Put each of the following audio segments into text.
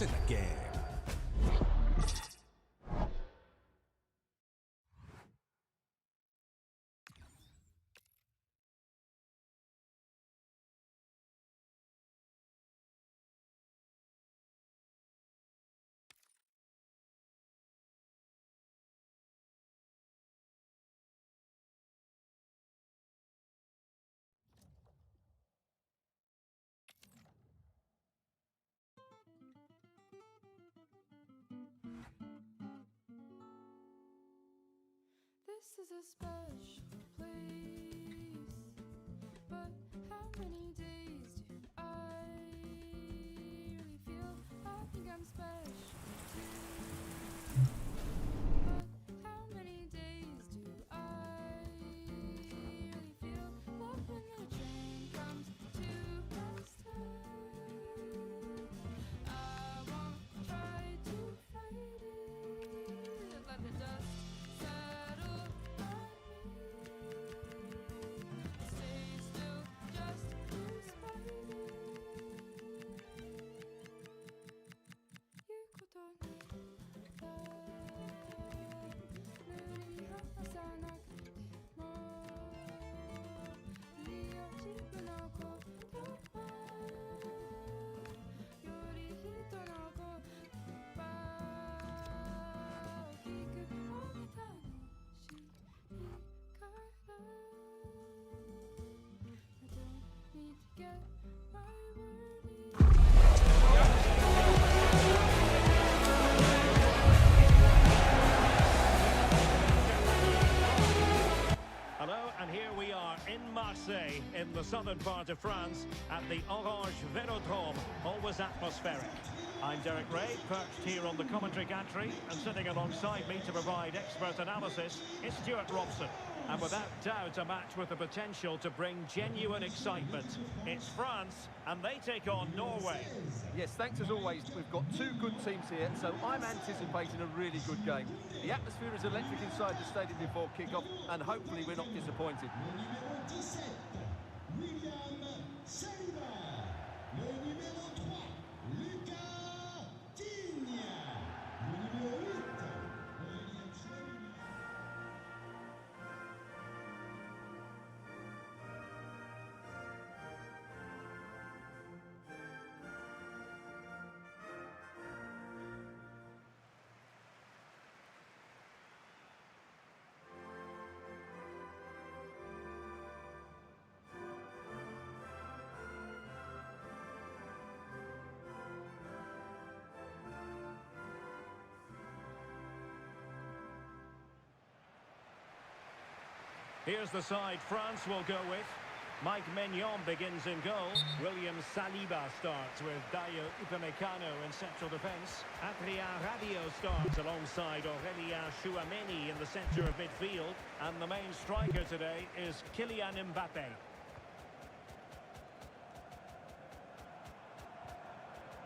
in the game. This is a special place, but how many days do I really feel? I think I'm special too, but how many days do I really feel? Love when the train comes to my stop. I won't try to fight it, let the dust settle on me. Stay still just to spite it. 눈이 항상 나게 뭐 이어지고 나고 더 요리 떠나고 봐 기그 몸이 다시 가라 I don't need to get my word in. Hello, and here we are in Marseille, in the southern part of France, at the Orange Velodrome, always atmospheric. I'm Derek Ray, perched here on the commentary gantry, and sitting alongside me to provide expert analysis is Stuart Robson. And without doubt, a match with the potential to bring genuine excitement. It's France, and they take on Norway. Yes, thanks as always. We've got two good teams here, so I'm anticipating a really good game. The atmosphere is electric inside the stadium before kick-off, and hopefully we're not disappointed. Here's the side France will go with. Mike Maignan begins in goal. William Saliba starts with Dayo Upamecano in central defence. Adrien Rabiot starts alongside Aurélien Chouameni in the centre of midfield. And the main striker today is Kylian Mbappé.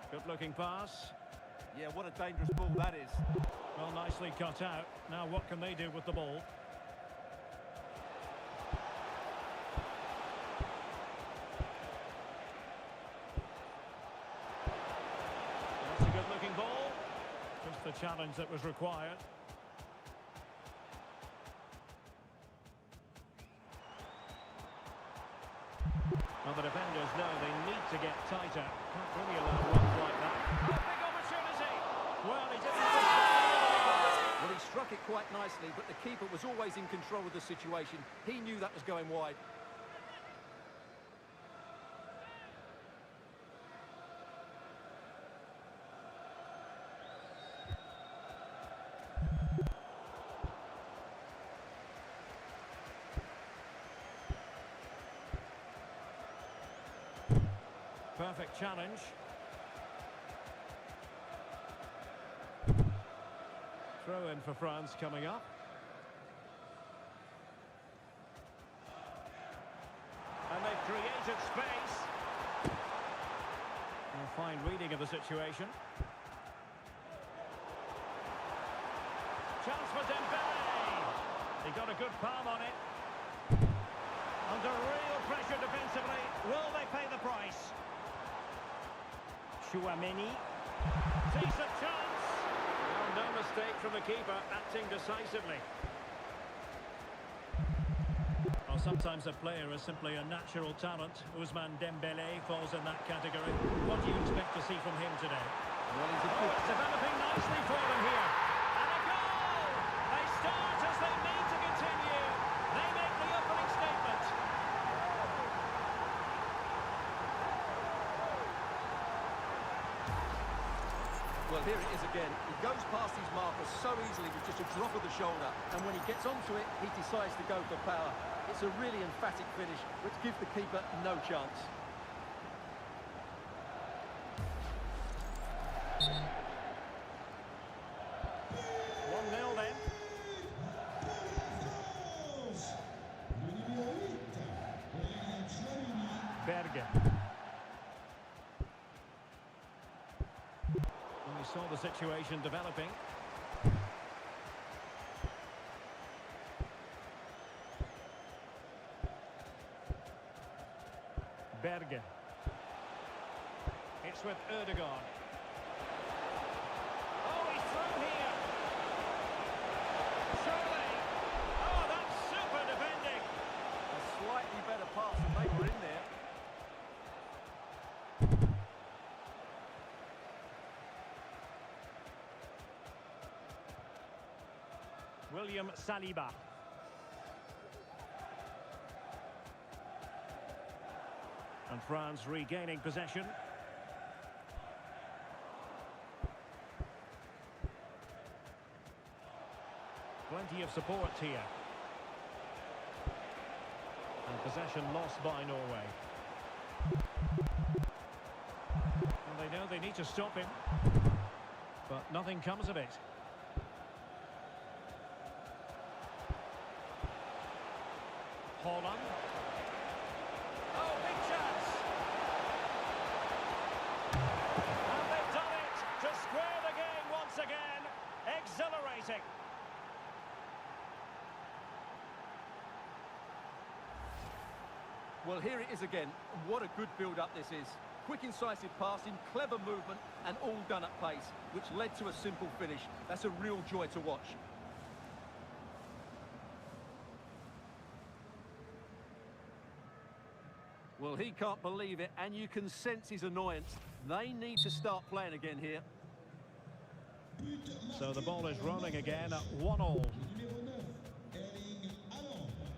Good-looking pass. Yeah, what a dangerous ball that is. Well, nicely cut out. Now what can they do with the ball? That's a good-looking ball. Just the challenge that was required. Well, the defenders know they need to get tighter. Can't really allow runs like that. A big opportunity! Well, he didn't... Well, he struck it quite nicely, but the keeper was always in control of the situation. He knew that was going wide. Perfect challenge. Throw in for France coming up. And they've created space. A fine reading of the situation. Chance for Mbappé. He got a good palm on it. Under real pressure defensively. Will they pay the price? Chouameni. Decent chance. Well, no mistake from the keeper, acting decisively. Well, sometimes a player is simply a natural talent. Ousmane Dembélé falls in that category. What do you expect to see from him today? Well, he's a Oh, good... it's developing nicely for them here. And a goal! They start as they mean to continue. They make the opening statement. Well, here it is again. He goes past his marker so easily with just a drop of the shoulder. And when he gets onto it, he decides to go for power. It's a really emphatic finish, which gives the keeper no chance. One 0 then. Berger. We saw the situation developing. Berger. It's with Ødegaard. Oh, he's through here. Surely. Oh, that's super defending. A slightly better pass and they were in there. William Saliba. And France regaining possession. Plenty of support here. And possession lost by Norway. And they know they need to stop him. But nothing comes of it. Haaland. Oh, big chance. And they've done it to square the game once again. Exhilarating. Well, here it is again. What a good build-up this is. Quick, incisive passing, clever movement, and all done at pace, which led to a simple finish. That's a real joy to watch. Well, he can't believe it, and you can sense his annoyance. They need to start playing again here. So the ball is rolling again at 1-1.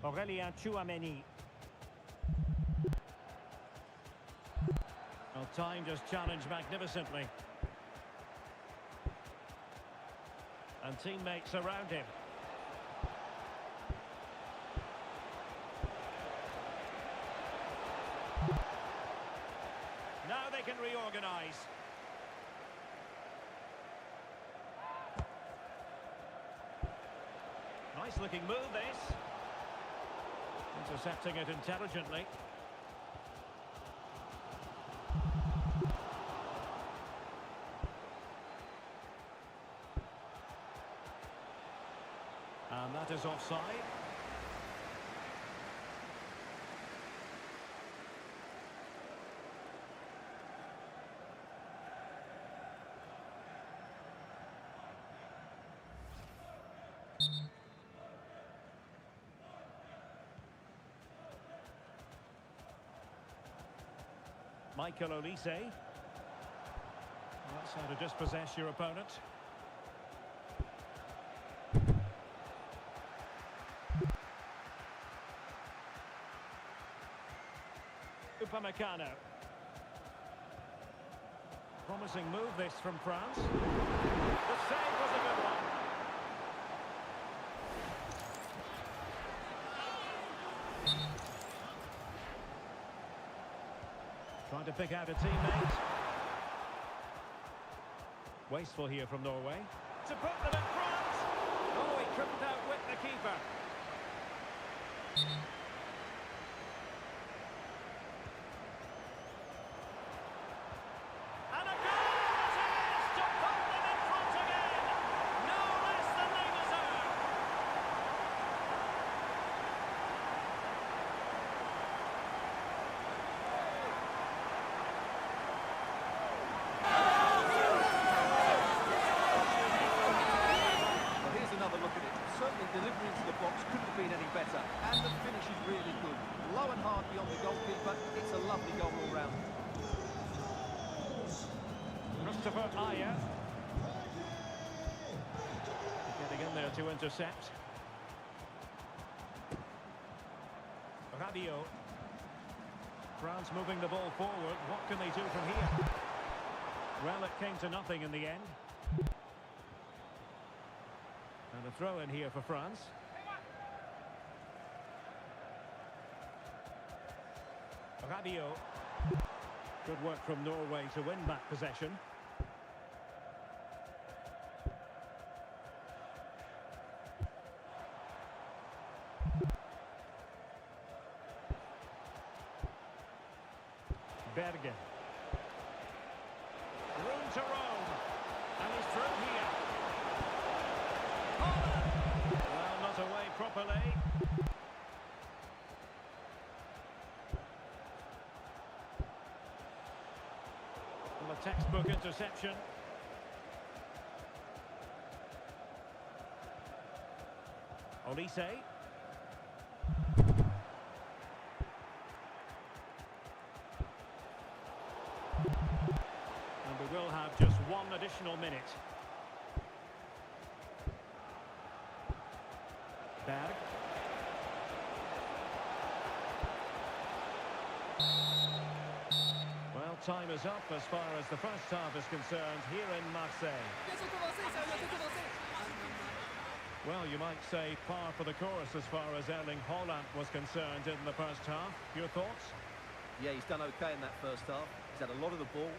Aurélien Tchouaméni. Well, time just challenged magnificently. And teammates around him. Now they can reorganise. Nice looking move this. Intercepting it intelligently. And that is offside. Michael Olise. That's how to dispossess your opponent. Upamecano. Promising move this from France. The save was a good one. Trying to pick out a teammate. Wasteful here from Norway. To put them in front. Oh, he couldn't outwit the keeper. And a goal it is to put them in front again. No less than they deserve. Christopher Ayer. Getting in there to intercept. Rabiot. France moving the ball forward. What can they do from here? Well, it came to nothing in the end. And a throw in here for France. Rabiot. Good work from Norway to win back possession. Bergen. Room to roam. And he's through here. Haaland! Well, not away properly. Well, a textbook interception. Olise. And we will have just one additional minute. Berg. Well, time is up as far as the first half is concerned here in Marseille. Well, you might say par for the course as far as Erling Haaland was concerned in the first half. Your thoughts? Yeah, he's done okay in that first half. He's had a lot of the ball.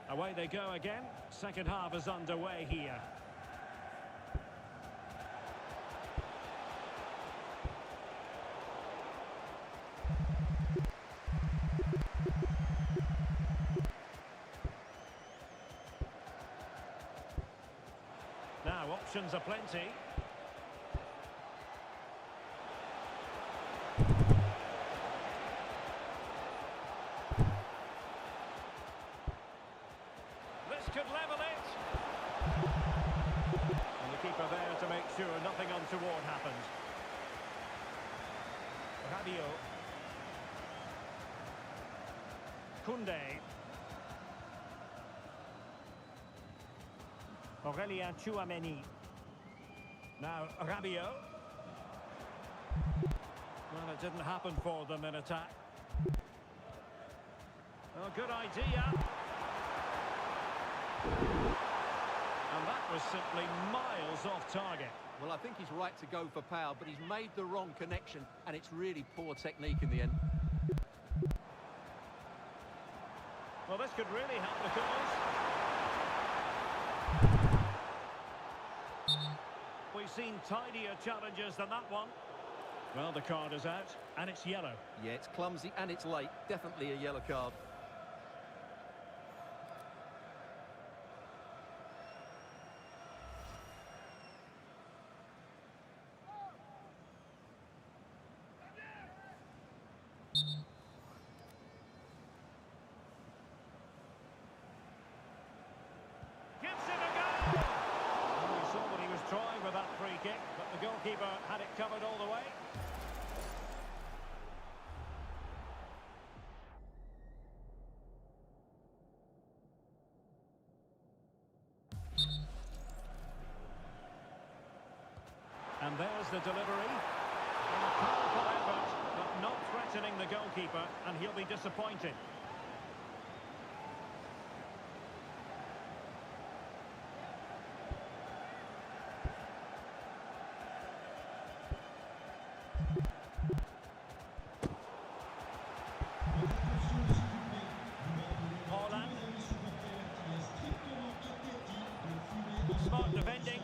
Away they go again. Second half is underway here. Now, options are plenty. This could level it. And the keeper there to make sure nothing untoward happened. Rabiot. Koundé. Aurélien Tchouameni. Now Rabiot. Well, it didn't happen for them in attack. Oh, good idea. And that was simply miles off target. Well, I think he's right to go for power, but he's made the wrong connection, and it's really poor technique in the end. Well, this could really help the cause. We've seen tidier challenges than that one. Well, the card is out, and it's yellow. Yeah, it's clumsy and it's late. Definitely a yellow card. Gives it a go! Well, we saw what he was trying with that free kick, but the goalkeeper had it covered all the way. And there's the delivery. And a powerful effort, but not threatening the goalkeeper, and he'll be disappointed. Haaland. Smart defending.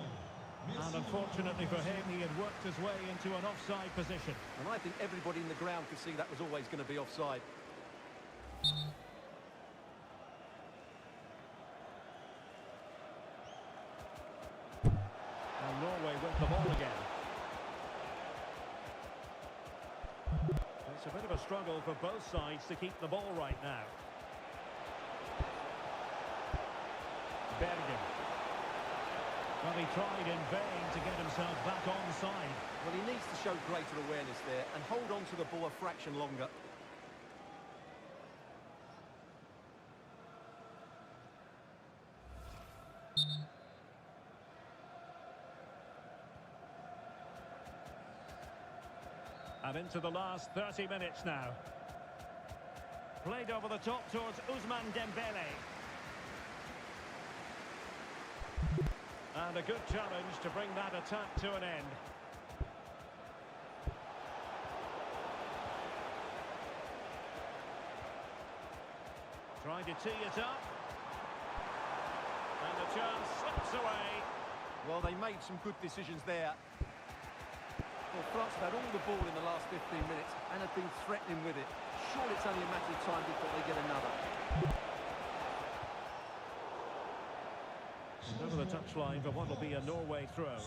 And unfortunately for him, he had worked his way into an offside position. And I think everybody in the ground could see that was always going to be offside. And Norway with the ball again. It's a bit of a struggle for both sides to keep the ball right now. Bergen. Well, he tried in vain to get himself back onside. Well, he needs to show greater awareness there and hold on to the ball a fraction longer. And into the last 30 minutes now. Played over the top towards Ousmane Dembele. And a good challenge to bring that attack to an end. Trying to tee it up. And the chance slips away. Well, they made some good decisions there. Well, France have had all the ball in the last 15 minutes and have been threatening with it. Surely it's only a matter of time before they get another. Over the touchline for what will be a Norway throw.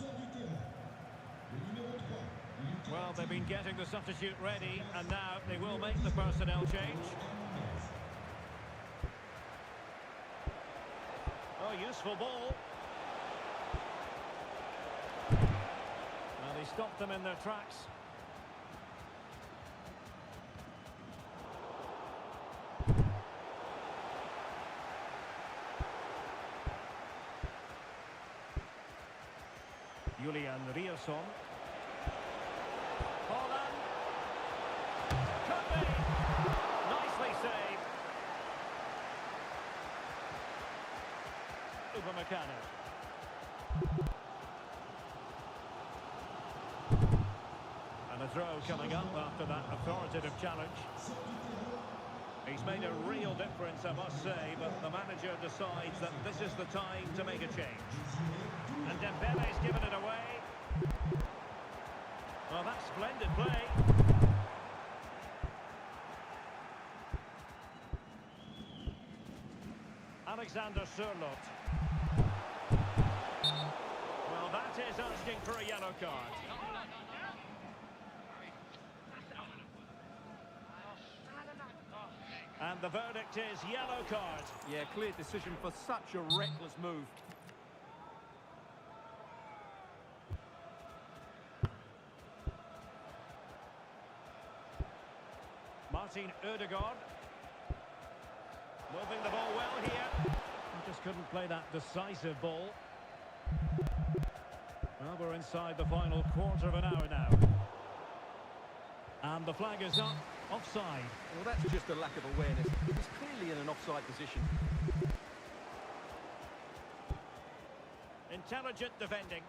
Well, they've been getting the substitute ready, and now they will make the personnel change. Oh, useful ball. And he stopped them in their tracks. Julian Riasson. Haaland. Could be. Nicely saved. Upamecano. And a throw coming up after that authoritative challenge. He's made a real difference, I must say, but the manager decides that this is the time to make a change. And Dembele's given it away. Well, that's splendid play. Alexander Sørloth. Well, that is asking for a yellow card. And the verdict is yellow card. Yeah, clear decision for such a reckless move. Martin Ødegaard. Moving the ball well here. He just couldn't play that decisive ball. Well, we're inside the final quarter of an hour now. And the flag is up. Offside. Well, that's just a lack of awareness. He was clearly in an offside position. Intelligent defending.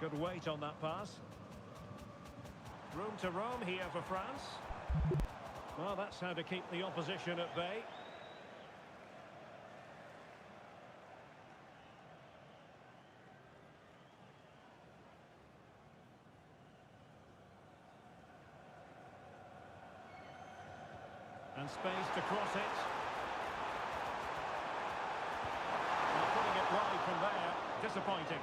Good weight on that pass. Room to roam here for France. Well, that's how to keep the opposition at bay. And space to cross it. And putting it wide from there. Disappointing.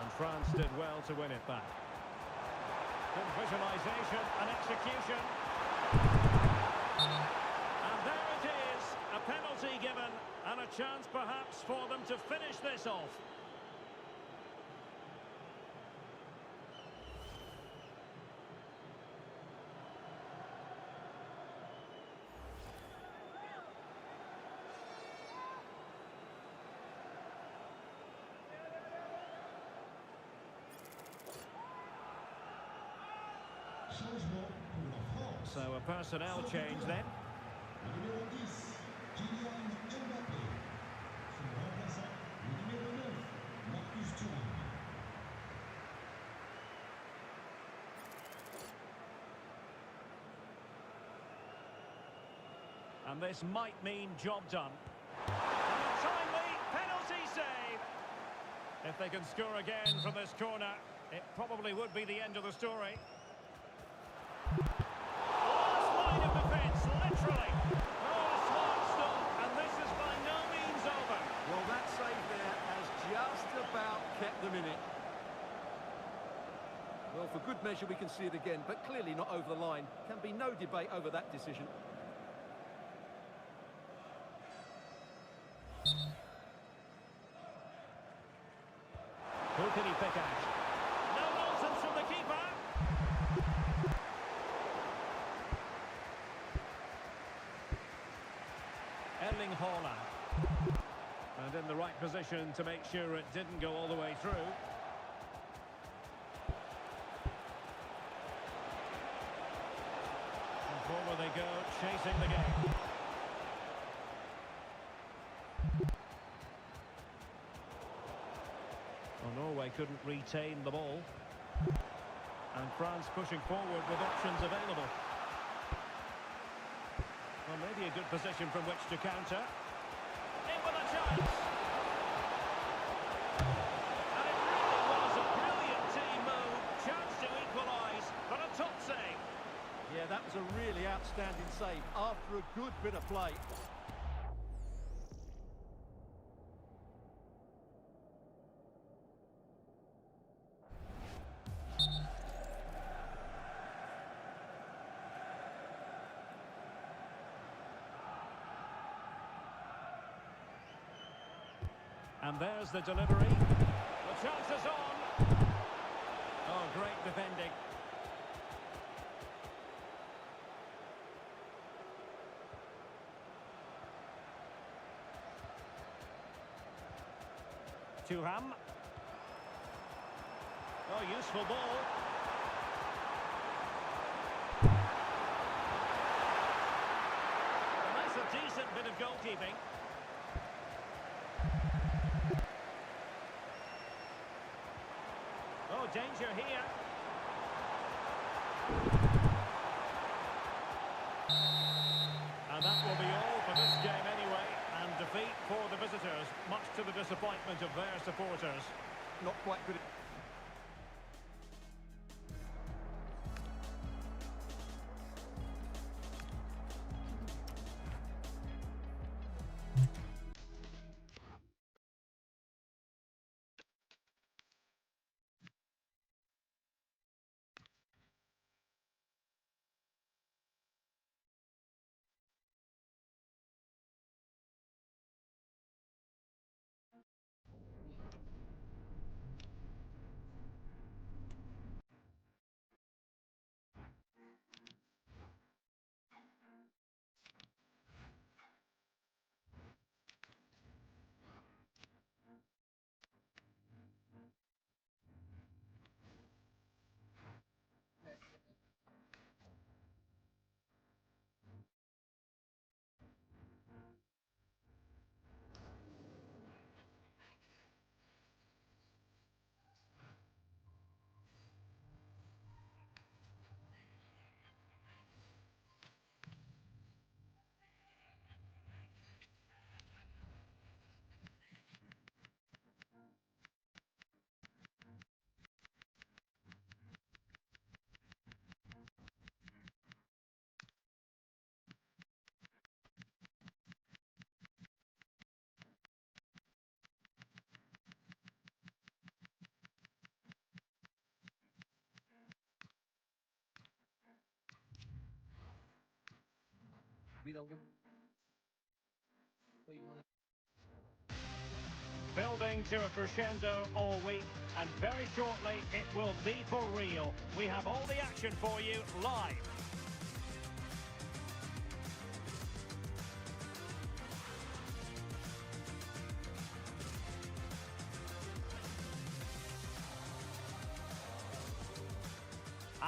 And France did well to win it back. Good visualisation and execution. And there it is. A penalty given and a chance perhaps for them to finish this off. So a personnel change then. Numéro 10, Kylian Mbappé. Son remplaçant, le numéro 9, Marcus Thuram. And this might mean job done. And a timely penalty save. If they can score again from this corner, it probably would be the end of the story. Last line of defence, literally. Oh, a smart stop, and this is by no means the minute. Well, for good measure, we can see it again, but clearly not over the line. Can be no debate over that decision. Who can he pick out? No nonsense from the keeper. Haaland. And in the right position to make sure it didn't go all the way through. And forward they go, chasing the game. Well, Norway couldn't retain the ball. And France pushing forward with options available. Well, maybe a good position from which to counter. In with a chance! And it really was a brilliant team move. Chance to equalise, but a top save. Yeah, that was a really outstanding save after a good bit of play. And there's the delivery. The chance is on. Oh, great defending. Thuram. Oh, useful ball. And that's a decent bit of goalkeeping. Oh, danger here. And that will be all for this game anyway. And defeat for the visitors, much to the disappointment of their supporters. Not quite good. Building to a crescendo all week, and very shortly it will be for real. We have all the action for you live.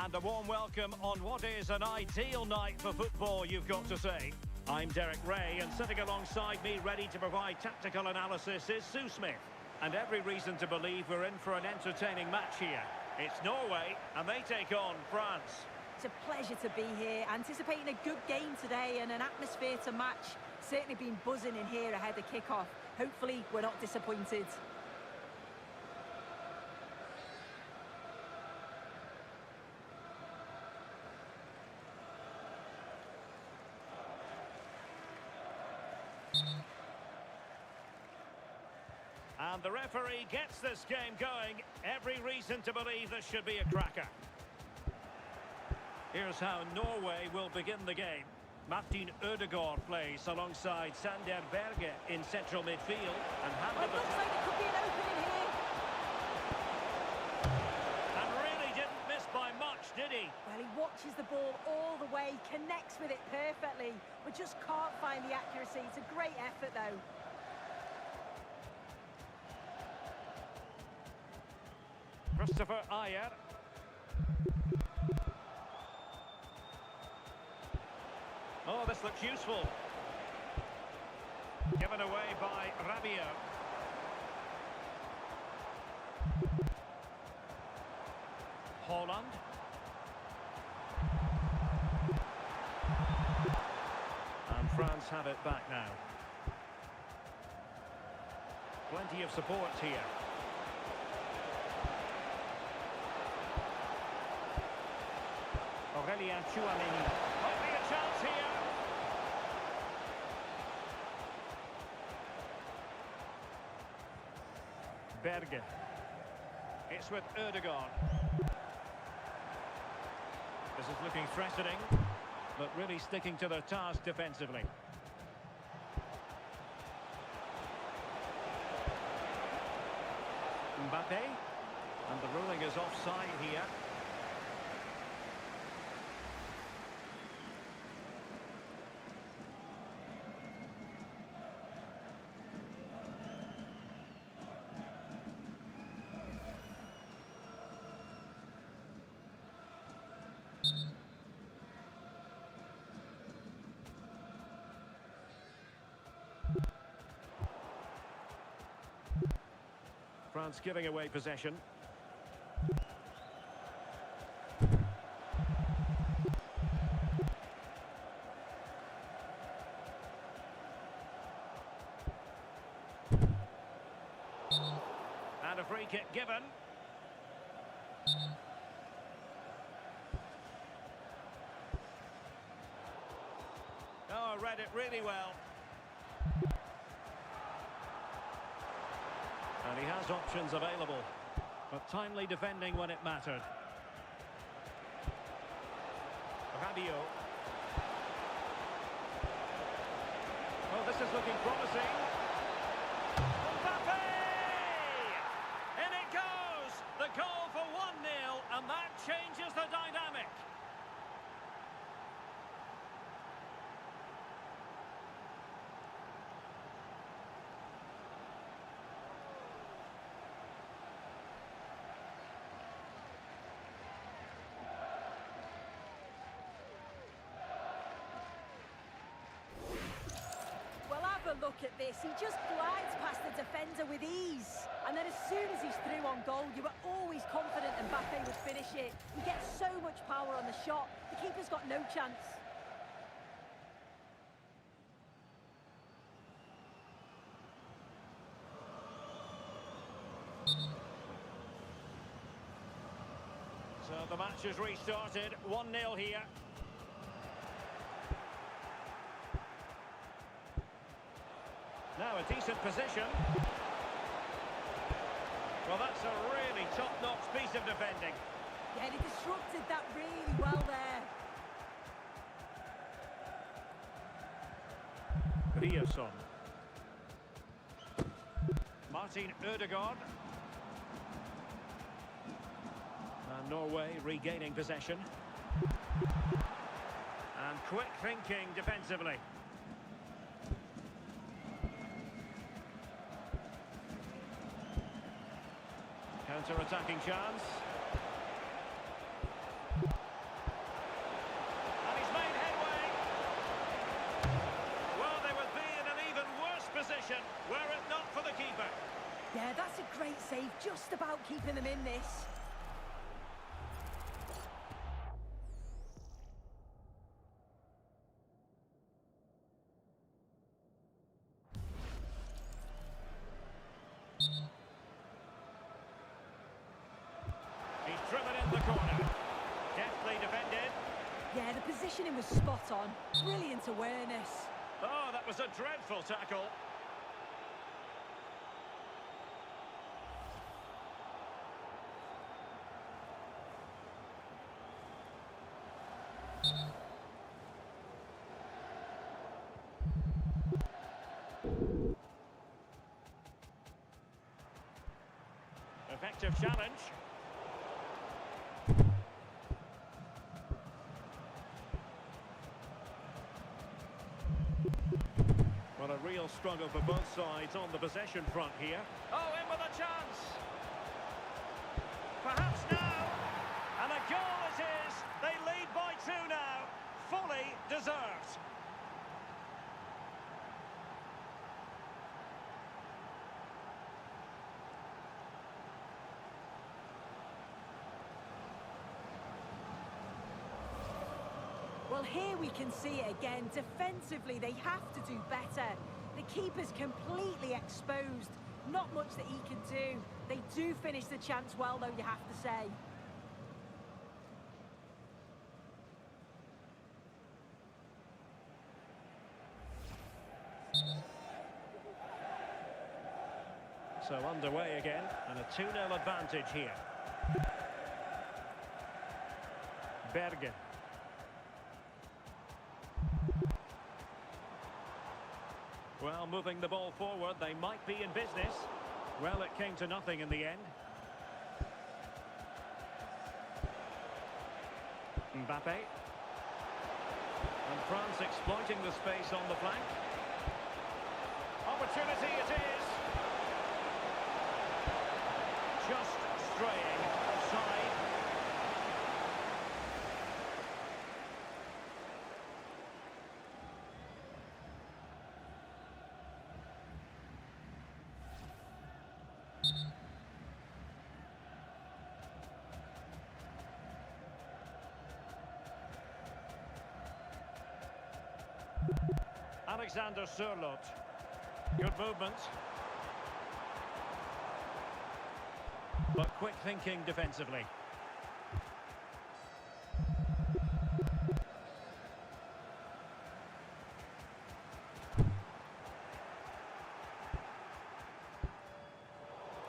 And a warm welcome on what is an ideal night for football, you've got to say. I'm Derek Ray, and sitting alongside me ready to provide tactical analysis is Sue Smith. And every reason to believe we're in for an entertaining match here. It's Norway, and they take on France. It's a pleasure to be here, anticipating a good game today and an atmosphere to match. Certainly been buzzing in here ahead of kick-off. Hopefully we're not disappointed. And the referee gets this game going. Every reason to believe this should be a cracker. Here's how Norway will begin the game. Martin Ødegaard plays alongside Sander Berge in central midfield. And Well, it looks like there could be an opening here. And really didn't miss by much, did he? Well, he watches the ball all the way, connects with it perfectly, but just can't find the accuracy. It's a great effort, though. Christopher Ayer. Oh, this looks useful. Given away by Rabiot. Haaland. And France have it back now. Plenty of support here. Aurélien Tchouameni. Might be a chance here. Berge. It's with Ødegaard. This is looking threatening, but really sticking to their task defensively. Mbappé. And the ruling is offside here. France giving away possession. And a free kick given. Oh, read it really well. And he has options available, but timely defending when it mattered. Rabiot. Oh, this is looking promising. Mbappé! In it goes! The goal for 1-0, and that changes the dynamic. Look at this, he just glides past the defender with ease. And then as soon as he's through on goal, you were always confident Mbappé would finish it. He gets so much power on the shot, the keeper's got no chance. So the match has restarted, 1-0 here. Now a decent position. Well, that's a really top-notch piece of defending. Yeah, he disrupted that really well there. Riasson. Martin Ødegaard. And Norway regaining possession. And quick thinking defensively. Counter-attacking chance. And he's made headway. Well, they would be in an even worse position were it not for the keeper. Yeah, that's a great save, just about keeping them in this. Driven in the corner. Deftly defended. Yeah, the positioning was spot on. Brilliant awareness. Oh, that was a dreadful tackle. aggressive challenge. Well, a real struggle for both sides on the possession front here. Oh, in with a chance. Perhaps now. And a goal it is. They lead by 2 now. Fully deserved. Well, here we can see it again. Defensively, they have to do better. The keeper's completely exposed. Not much that he can do. They do finish the chance well, though, you have to say. So underway again, and a 2-0 advantage here. Bergen. Well, moving the ball forward, they might be in business. Well, it came to nothing in the end. Mbappé. And France exploiting the space on the flank. Opportunity it is. Just straying offside. Alexander Sørloth. Good movement. But quick thinking defensively.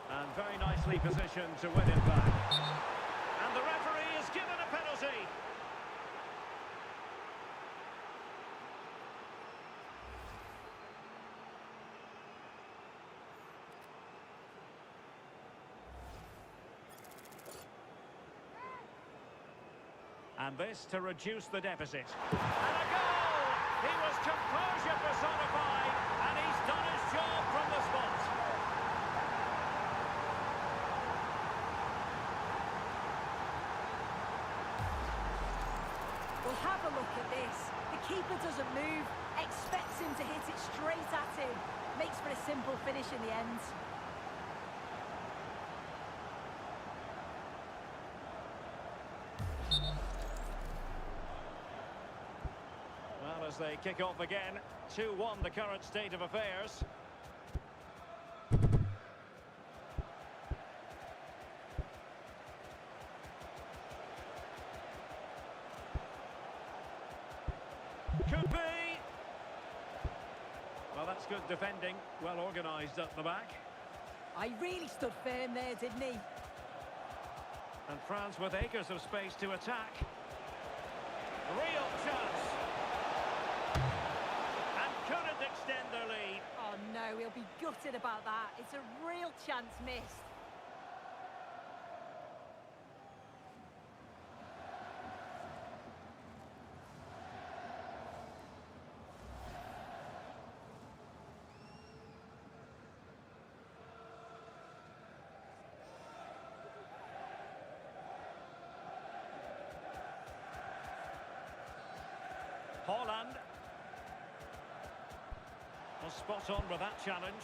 And very nicely positioned to win it back. And the referee is given a penalty. And this to reduce the deficit. And a goal! He was composure personified, and he's done his job from the spot. Well, have a look at this. The keeper doesn't move, expects him to hit it straight at him. Makes for a simple finish in the end. Well, as they kick off again, 2-1 the current state of affairs. Could be. Well, that's good defending. Well organised up the back. I really stood firm there, didn't he? And France with acres of space to attack. Real chance. And couldn't extend their lead. Oh no, he'll be gutted about that. It's a real chance missed. Haaland. Well, spot on with that challenge.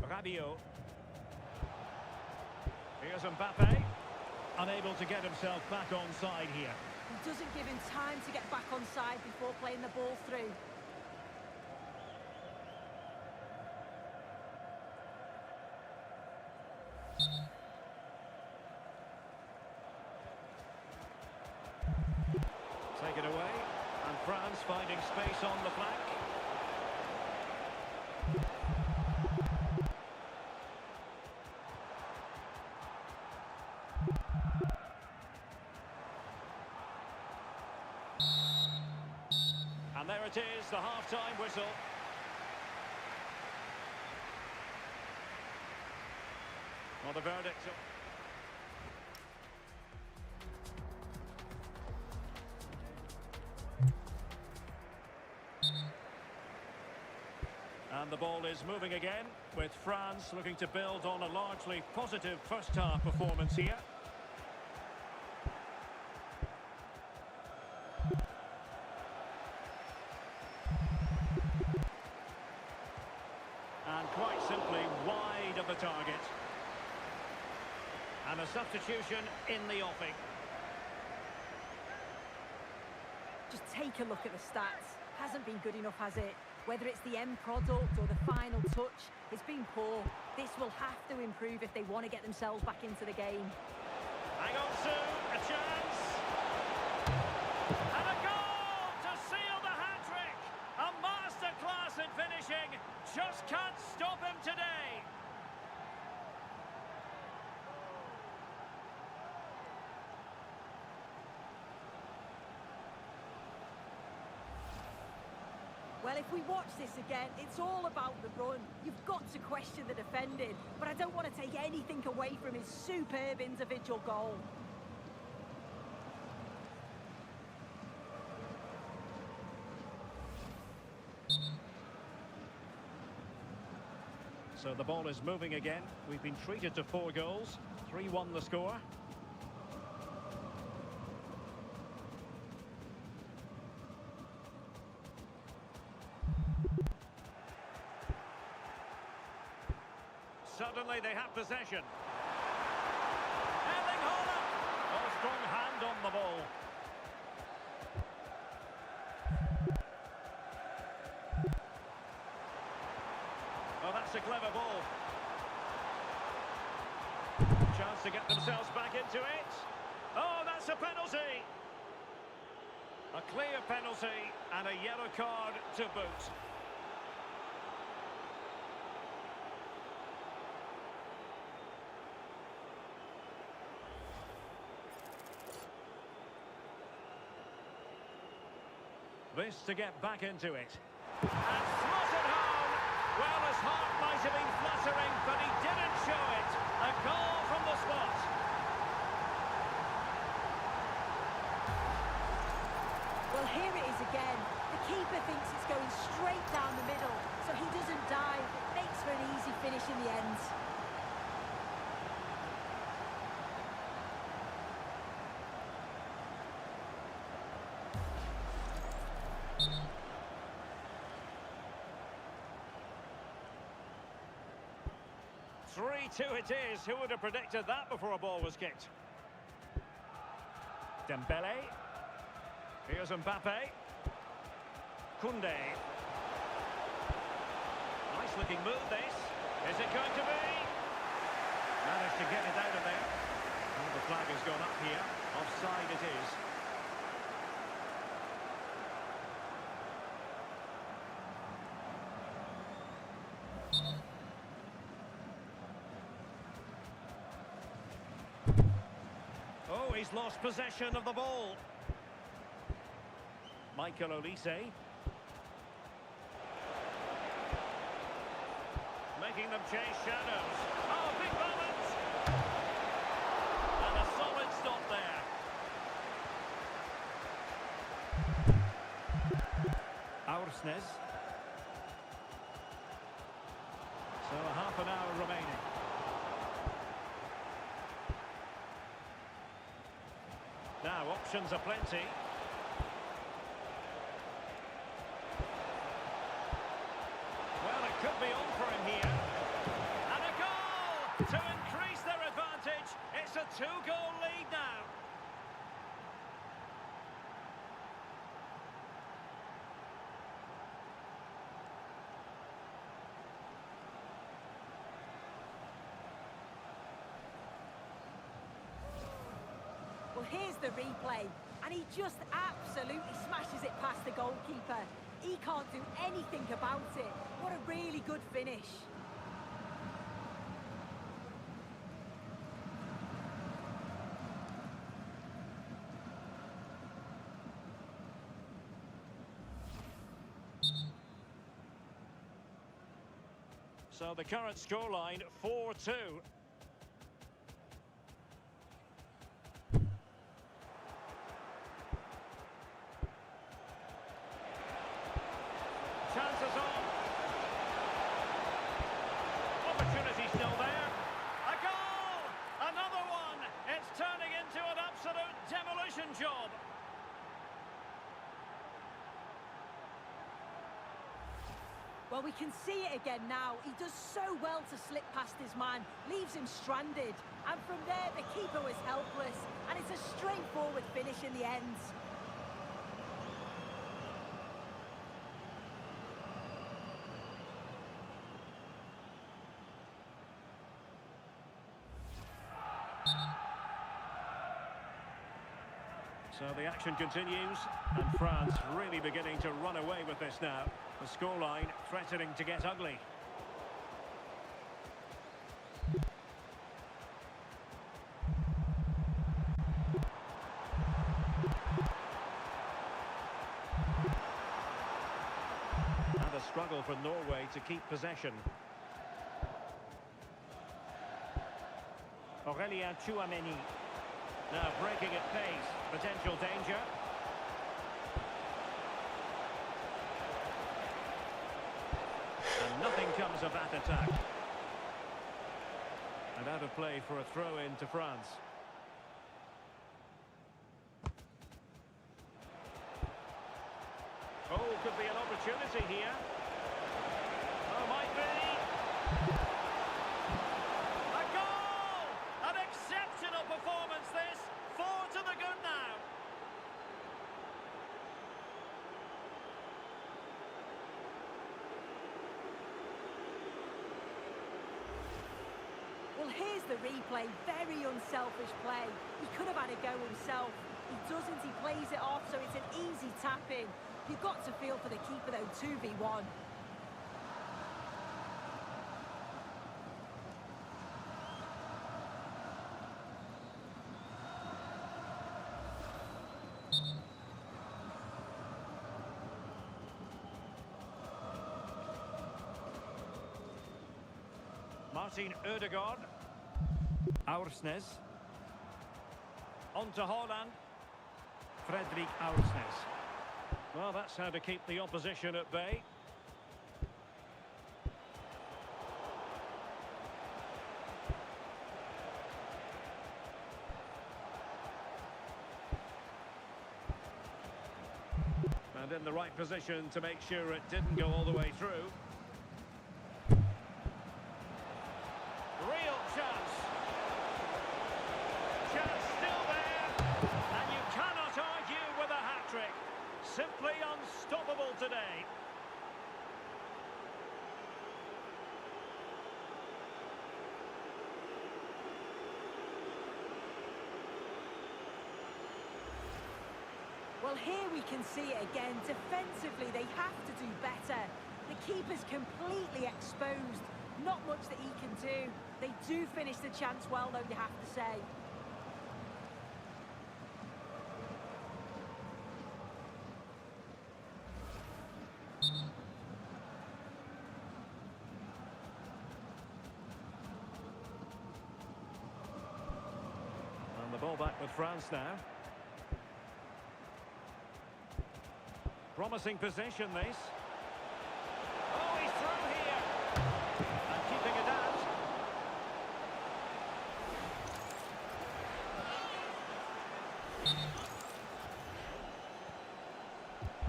Rabiot. Here's Mbappé. Unable to get himself back on side here. He doesn't give him time to get back on side before playing the ball through. Take it away, and France finding space on the flank. And there it is, the half-time whistle. Well, the verdict... And the ball is moving again, with France looking to build on a largely positive first-half performance here. And quite simply wide of the target. And a substitution in the offing. Just take a look at the stats. Hasn't been good enough, has it? Whether it's the end product or the final touch, it's been poor. This will have to improve if they want to get themselves back into the game. Hang on, Sue, a chance. And a goal to seal the hat-trick. A masterclass in finishing. Just can't stop him today. Well, if we watch this again, it's all about the run. You've got to question the defending, but I don't want to take anything away from his superb individual goal. So the ball is moving again. We've been treated to 4 goals. 3-1 the score. Suddenly they have possession. Erling Haaland! Oh, strong hand on the ball. Oh, that's a clever ball. Chance to get themselves back into it. Oh, that's a penalty. A clear penalty and a yellow card to boot. This to get back into it. And slotted home! Well, his heart might have been fluttering, but he didn't show it. A goal from the spot. Well, here it is again. The keeper thinks it's going straight down the middle, so he doesn't dive. It makes for an easy finish in the end. Two it is. Who would have predicted that before a ball was kicked? Dembele. Here's Mbappé. Koundé. Nice looking move this. Is it going to be? Managed to get it out of there. And the flag has gone up here. Offside it is. Oh, he's lost possession of the ball. Michael Olise. Making them chase shadows. Oh, big moment! And a solid stop there. Aursnes. So half an hour remaining. Now, options are plenty. Well, it could be on for him here. And a goal to increase their advantage. It's a 2-goal lead now. Well, here's the replay, and he just absolutely smashes it past the goalkeeper. He can't do anything about it. What a really good finish. So the current scoreline, 4-2. Chances on. Opportunity still there. A goal! Another one! It's turning into an absolute demolition job. Well, we can see it again now. He does so well to slip past his man, leaves him stranded. And from there, the keeper was helpless. And it's a straightforward finish in the end. So the action continues, and France really beginning to run away with this now. The scoreline threatening to get ugly. And a struggle for Norway to keep possession. Aurélien Tchouameni. Now breaking at pace, potential danger. And nothing comes of that attack. And out of play for a throw-in to France. Oh, could be an opportunity here. Oh, might be. A goal! An exceptional performance this. 4 to the good now. Well, here's the replay. Very unselfish play. He could have had a go himself. He doesn't, he plays it off, so it's an easy tap-in. You've got to feel for the keeper, though, 2v1. Martin Ødegaard. Aursnes. On to Haaland. Fredrik Aursnes. Well, that's how to keep the opposition at bay. And in the right position to make sure it didn't go all the way through. Real chance. Chance still there. And you cannot argue with a hat-trick. Simply unstoppable today. Well, here we can see it again. Defensively, they have to do better. The keeper's completely exposed. Not much that he can do. They do finish the chance well, though, you have to say. And the ball back with France now. Promising possession, this. Oh, he's through here. And keeping it out.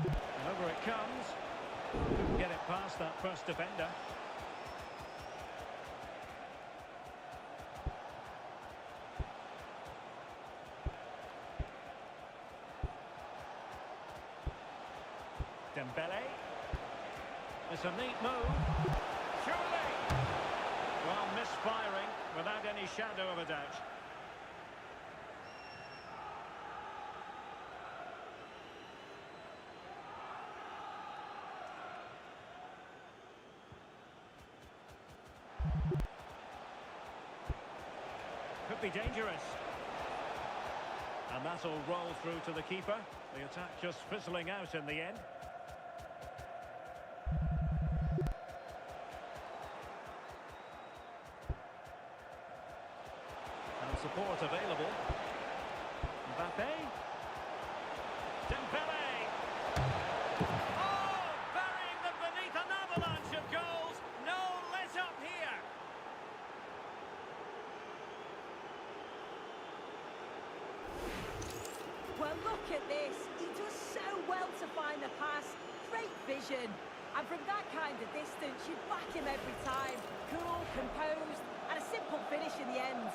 And over it comes. Couldn't get it past that first defender. Dembele. It's a neat move. Surely! Well, misfiring without any shadow of a doubt. Could be dangerous. And that'll roll through to the keeper. The attack just fizzling out in the end. Support available. Mbappé. Dembele. Oh, burying them beneath an avalanche of goals. No let up here. Well, look at this. He does so well to find the pass. Great vision. And from that kind of distance, you back him every time. Cool, composed, and a simple finish in the end.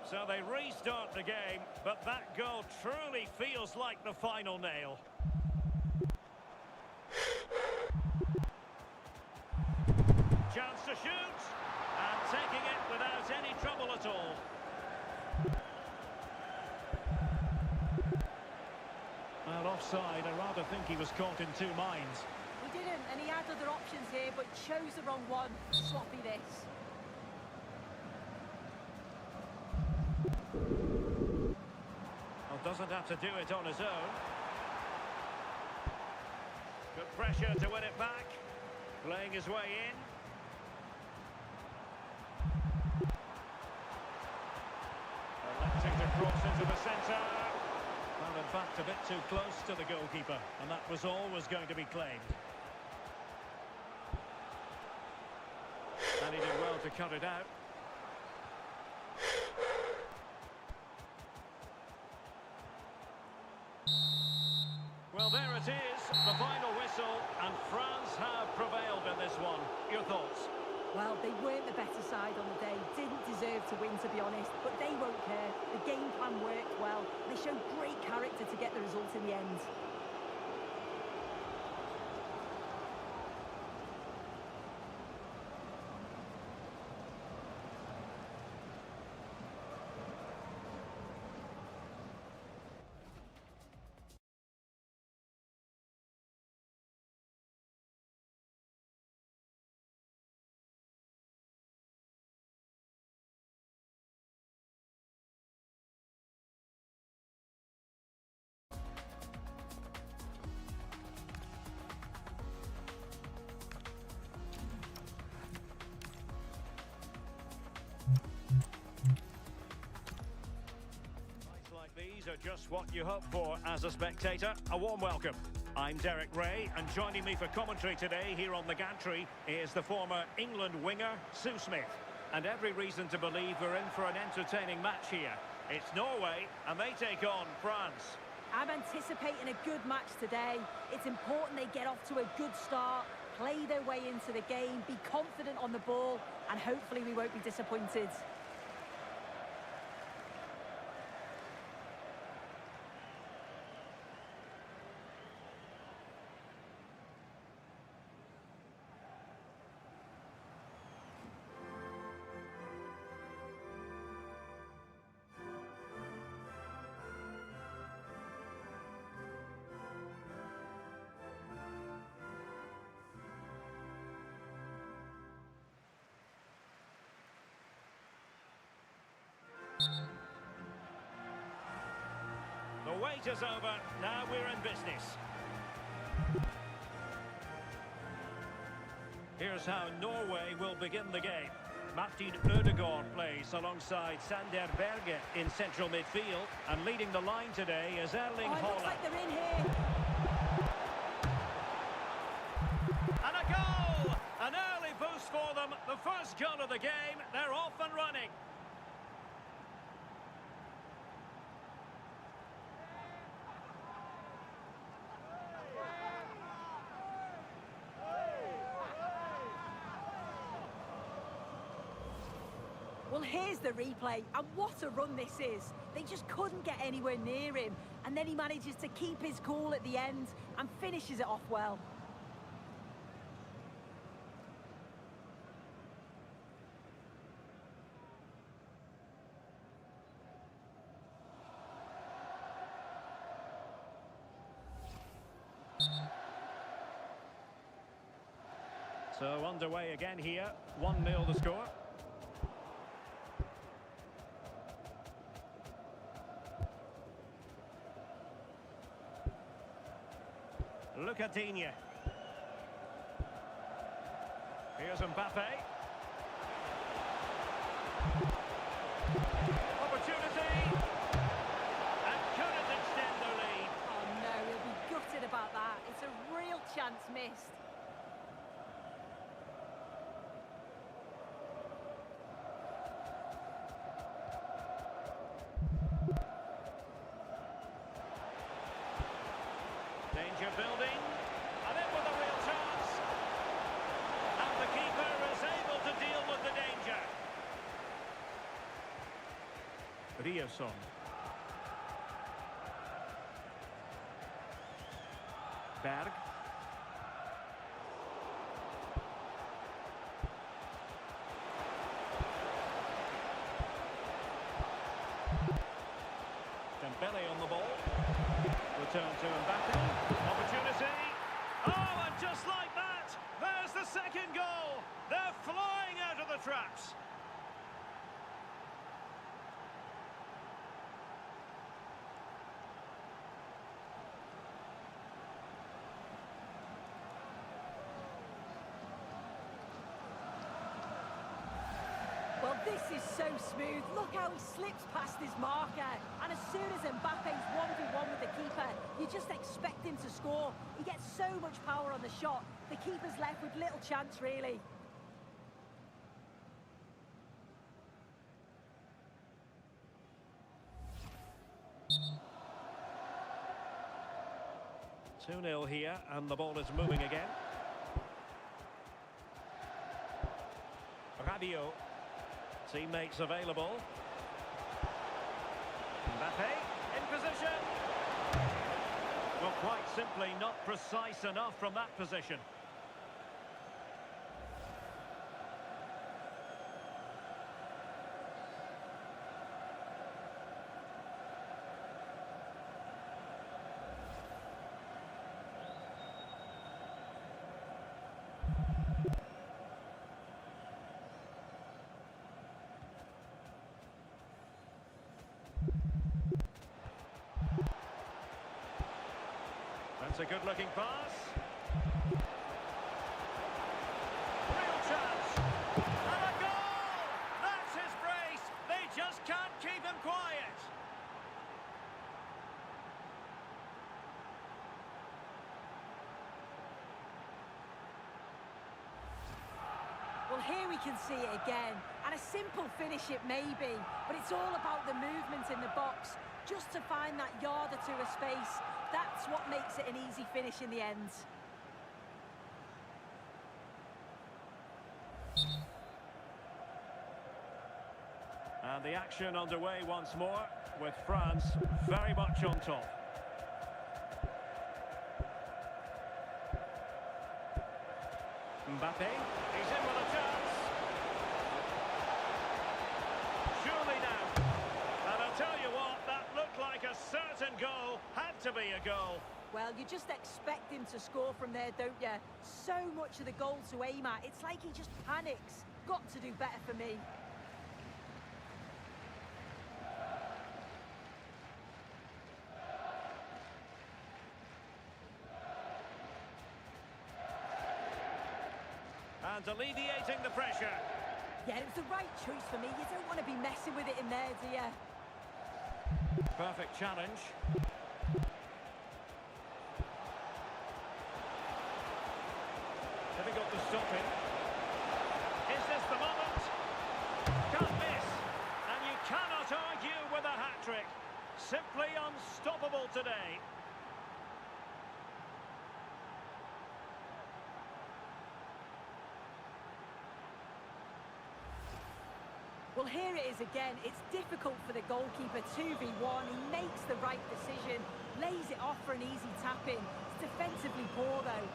So they restart the game, but that goal truly feels like the final nail. Chance to shoot, and taking it without any trouble at all. Well, offside, I rather think he was caught in two minds. He didn't, and he had other options here, but chose the wrong one. Sloppy this. Well, doesn't have to do it on his own. Good pressure to win it back. Playing his way in. Electing to cross into the centre. Well, in fact, a bit too close to the goalkeeper, and that was always going to be claimed. And he did well to cut it out. Well, there it is, the final whistle, and France have prevailed in this one. Your thoughts? Well, they weren't the better side on the day. Didn't deserve to win, to be honest, but they won't care. The game plan worked well. They showed great character to get the result in the end. These are just what you hope for as a spectator. A warm welcome. I'm Derek Ray, and joining me for commentary today here on the gantry is the former England winger, Sue Smith. And every reason to believe we're in for an entertaining match here. It's Norway, and they take on France. I'm anticipating a good match today. It's important they get off to a good start, play their way into the game, be confident on the ball, and hopefully we won't be disappointed. The wait is over, now we're in business. Here's how Norway will begin the game. Martin Ødegaard plays alongside Sander Berge in central midfield, and leading the line today is Erling It looks Haaland. like they're in here. And a goal! An early boost for them, the first goal of the game, they're off and running. Well, here's the replay, and what a run this is. They just couldn't get anywhere near him, and then he manages to keep his cool at the end and finishes it off well. So underway again here, 1-0 the score. Look at Digne. Here's Mbappé. Opportunity. And couldn't extend the lead. Oh no, he'll be gutted about that. It's a real chance missed. Danger building. And in with a real chance. And the keeper is able to deal with the danger. Ryerson. Berg. Dembele on the ball. Return to Mbappé. Opportunity. Oh, and just like that, there's the second goal. They're flying out of the traps. Well, this is so smooth. Look how he slips past his marker. And as soon as Mbappe's 1v1 with the keeper, you just expect him to score. He gets so much power on the shot. The keeper's left with little chance, really. Two 0 here, and the ball is moving again. Rabiot. Teammates available. Mbappé in position. Well, quite simply not precise enough from that position. That's a good-looking pass. Real chance. And a goal! That's his brace. They just can't keep him quiet. Well, here we can see it again. And a simple finish it may be, but it's all about the movement in the box. Just to find that yard or two of space. That's what makes it an easy finish in the end. And the action underway once more, with France very much on top. Mbappé, he's in with a chance. Surely now. And I'll tell you what, that looked like a certain goal. Had to be a goal. Well, you just expect him to score from there, don't you? So much of the goal to aim at. It's like he just panics. Got to do better for me. And alleviating the pressure. Yeah, it was the right choice for me. You don't want to be messing with it in there, do you? Perfect challenge. Difficult to stop him. Is this the moment? Can't miss. And you cannot argue with a hat-trick. Simply unstoppable today. Well, here it is again. It's difficult for the goalkeeper, 2v1. He makes the right decision, lays it off for an easy tap-in. It's defensively poor, though.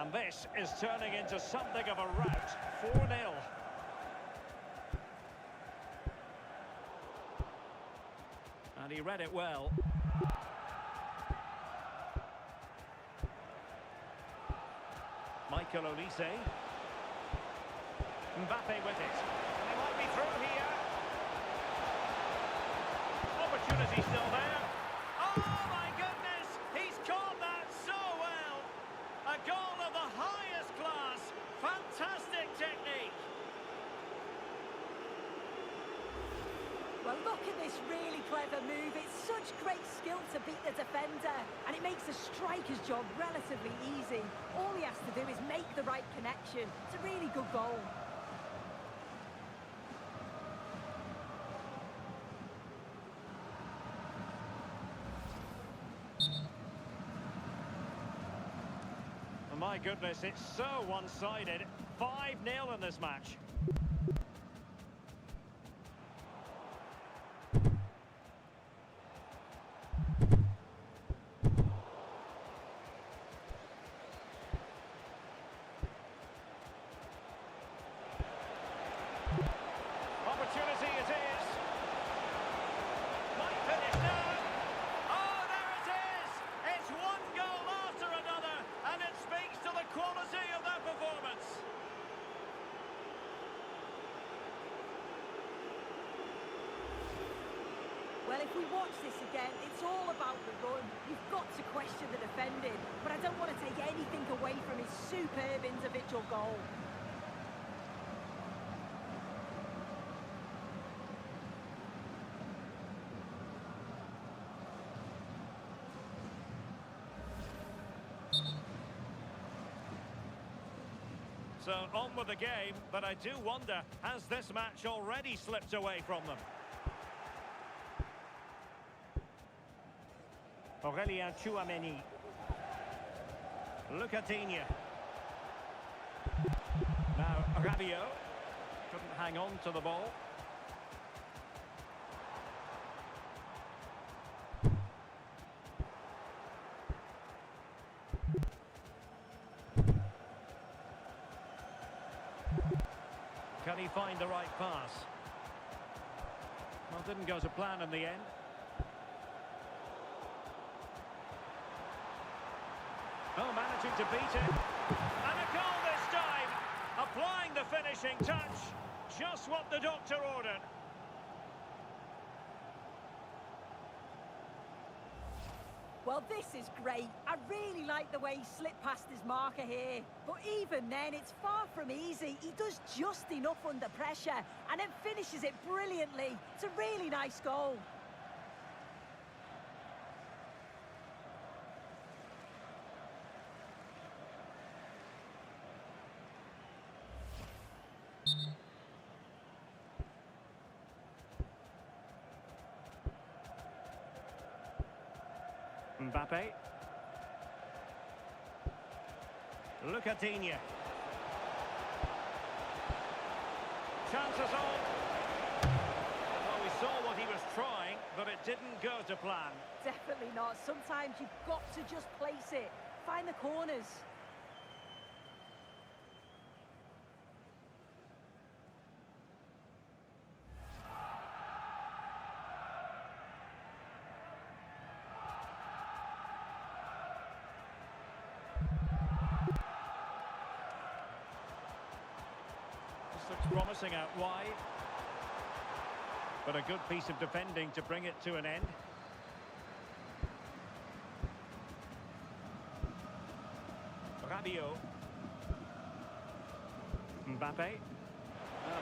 And this is turning into something of a rout. 4-0. And he read it well. Might Michael Olise. Mbappé with it. And he might be through here. Opportunity still there. Oh my goodness! He's caught that so well! A goal of the highest class. Fantastic technique. Well, look at this really clever move. It's such great skill to beat the defender, and it makes the striker's job relatively easy. All he has to do is make the right connection. It's a really good goal. My goodness, it's so one-sided. 5-0 in this match. Opportunity it is. Might finish now. Oh, there it is! It's one goal after another, and it speaks to the quality of their performance. Well, if we watch this again, it's all about the run. You've got to question the defending, but I don't want to take anything away from his superb individual goal. So on with the game, but I do wonder, has this match already slipped away from them? Aurelien Tchouameni. Lucatinia. Now Rabiot. Couldn't hang on to the ball. Can he find the right pass? Well, didn't go to plan in the end. Oh, managing to beat it. And a goal this time! Applying the finishing touch. Just what the doctor ordered. Well, this is great. I really like the way he slipped past his marker here. But even then, it's far from easy. He does just enough under pressure and then finishes it brilliantly. It's a really nice goal. Mbappé. Lucatinia. Chances on. Well, we saw what he was trying, but it didn't go to plan. Definitely not. Sometimes you've got to just place it. Find the corners. Looks promising out wide. But a good piece of defending to bring it to an end. Rabiot. Mbappé.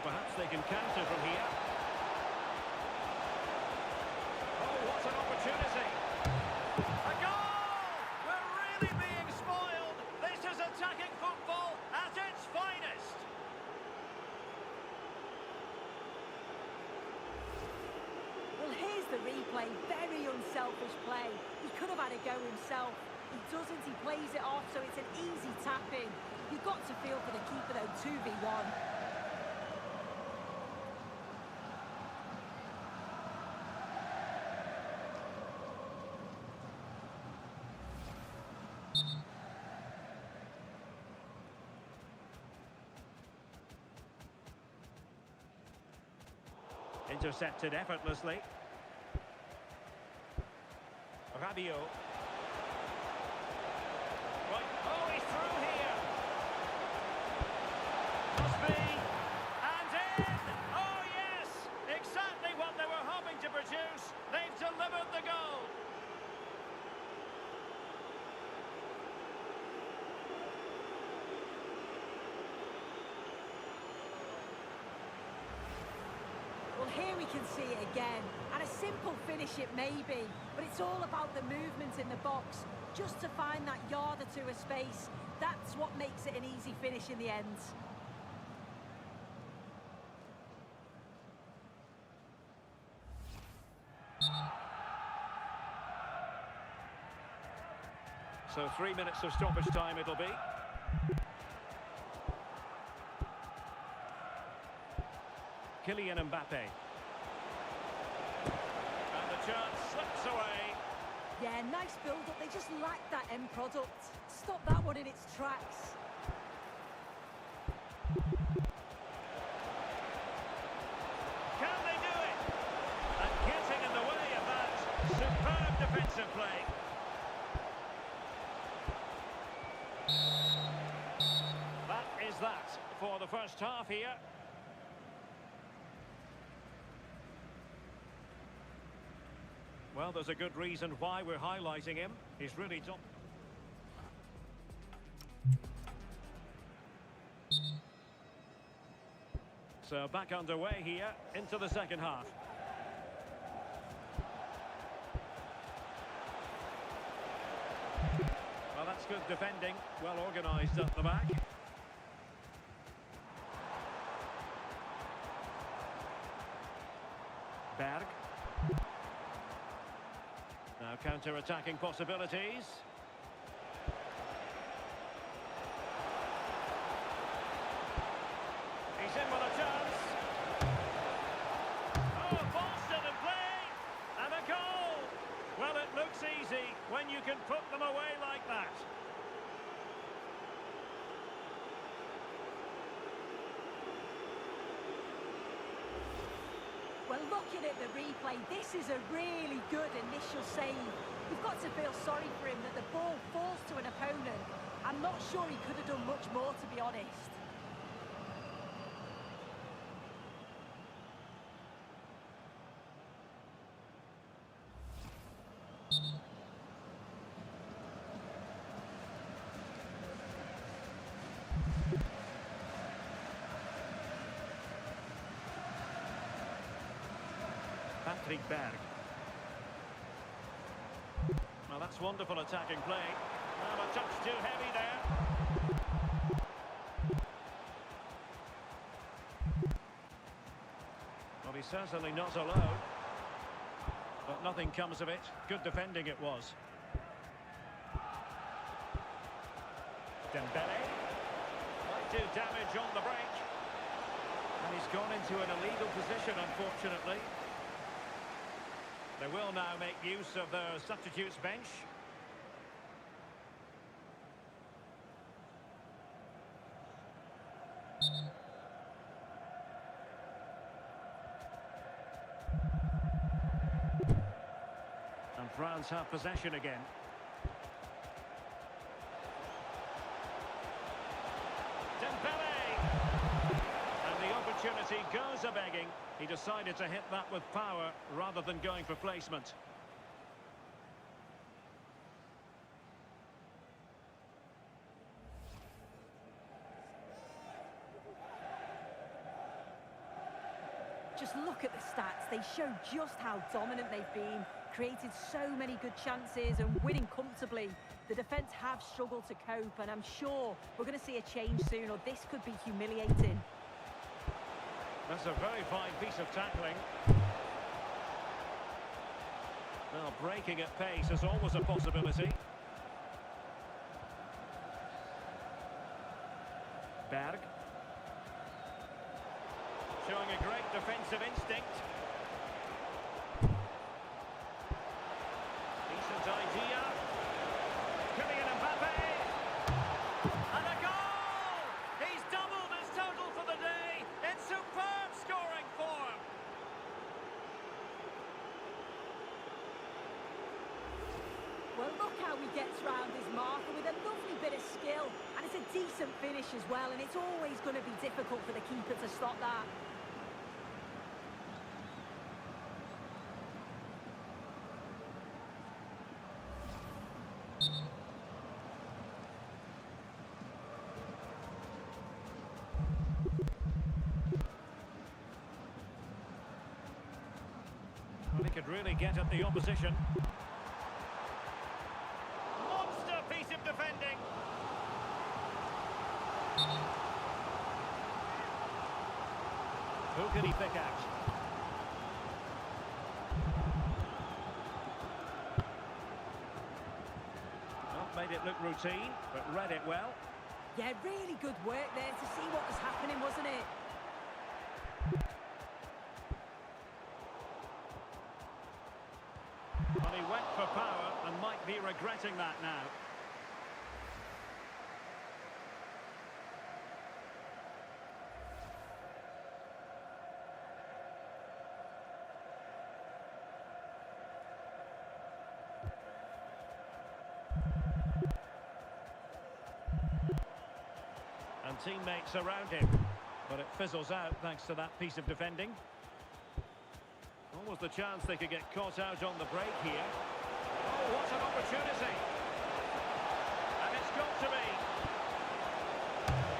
Perhaps they can counter from here. Oh, what an opportunity. A goal! We're really being spoiled. This is attacking football at its finest. Well, here's the replay. Very unselfish play. He could have had a go himself. He doesn't. He plays it off, so it's an easy tap-in. You've got to feel for the keeper, though, 2v1. Intercepted effortlessly. Rabiot. Right. Oh, he's through here. can see it again. And a simple finish it may be, but it's all about the movement in the box. Just to find that yard or two of space, that's what makes it an easy finish in the end. So 3 minutes of stoppage time it'll be. Kylian Mbappé. And the chance slips away. Yeah, nice build-up. They just lack that end product. Stop that one in its tracks. Can they do it? And getting in the way of that superb defensive play. That is that for the first half here. Well, there's a good reason why we're highlighting him. He's really top. So back underway here into the second half. Well, that's good defending. Well organised at the back. Berg. Now counter-attacking possibilities. He's in with a chance. Oh, Boston in play. And a goal. Well, it looks easy when you can put them away like that. Well, looking at the replay, this is a really good initial save. You've got to feel sorry for him that the ball falls to an opponent. I'm not sure he could have done much more, to be honest. Berg. Well, that's wonderful attacking play. Well, a touch too heavy there. Well, he's certainly not alone. But nothing comes of it. Good defending it was. Dembele. Might do damage on the break. And he's gone into an illegal position, unfortunately. They will now make use of their substitutes bench. And France have possession again. Dembele! And the opportunity goes a-begging. He decided to hit that with power rather than going for placement. Just look at the stats. They show just how dominant they've been. Created so many good chances and winning comfortably. The defence have struggled to cope, and I'm sure we're going to see a change soon, or this could be humiliating. That's a very fine piece of tackling. Now, breaking at pace is always a possibility. Berg. Showing a great defensive instinct. Decent idea. Kylian Mbappé. And a goal! He's doubled his total for the day in superb scoring form. Well, look how he gets round his marker with a lovely bit of skill. And it's a decent finish as well, and it's always going to be difficult for the keeper to stop that. could really get at the opposition. Monster piece of defending. Who can he pick out? Well, made it look routine, but read it well. Yeah, really good work there to see what was happening, wasn't it? Well, he went for power and might be regretting that now. And teammates around him, but it fizzles out thanks to that piece of defending. Almost the chance they could get caught out on the break here. Oh, what an opportunity! And it's got to be.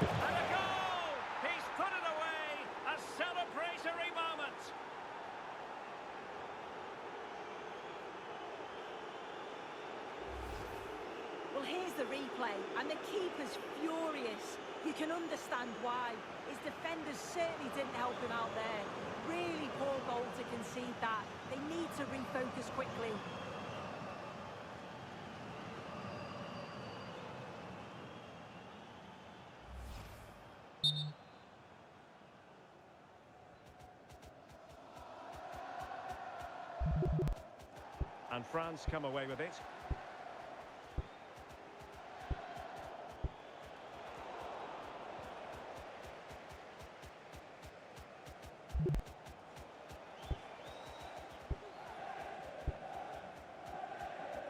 And a goal! He's put it away! A celebratory moment! Well, here's the replay, and the keeper's furious. You can understand why. His defenders certainly didn't help him out there. Really poor goal to concede that. They need to refocus quickly. And France come away with it.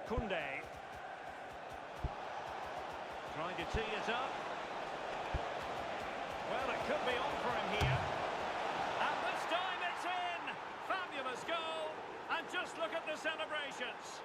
Koundé. Trying to tee it up. Well, it could be on for him here. And this time it's in! Fabulous goal! And just look at the celebrations.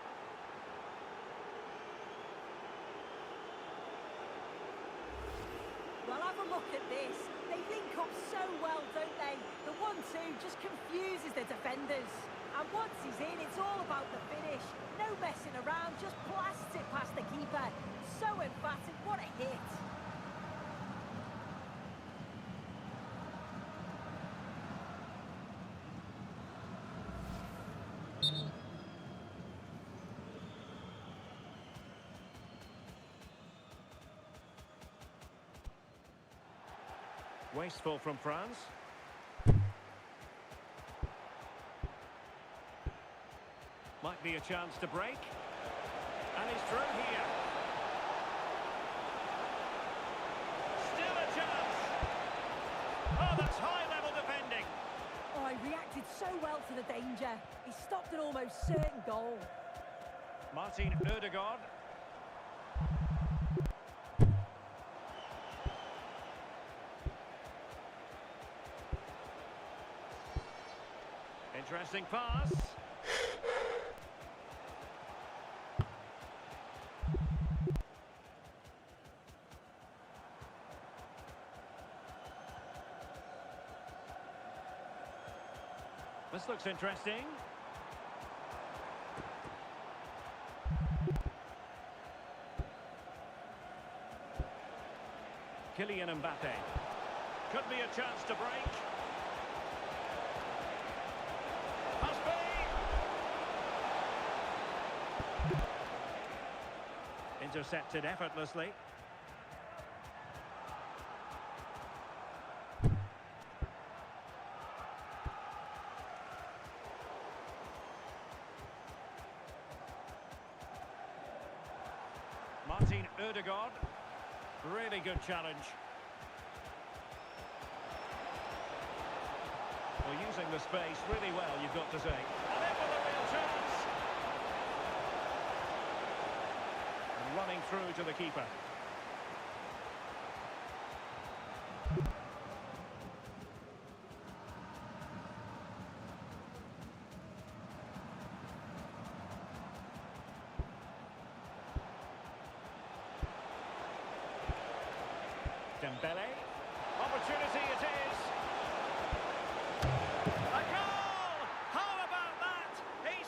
Well, have a look at this. They link up so well, don't they? The 1-2 just confuses the defenders. And once he's in, it's all about the finish. No messing around, just blasts it past the keeper. So emphatic, what a hit. Wasteful from France. Might be a chance to break. And he's through here. Still a chance. Oh, that's high-level defending. Oh, he reacted so well to the danger. He stopped an almost certain goal. Martin Ødegaard. Interesting pass. This looks interesting. Kylian Mbappé. Could be a chance to break. Must be. Intercepted effortlessly. Martin Ødegaard. Really good challenge. Well, using the space really well, you've got to say. And in with a real chance. And running through to the keeper. Dembele. Opportunity it is. A goal! How about that? He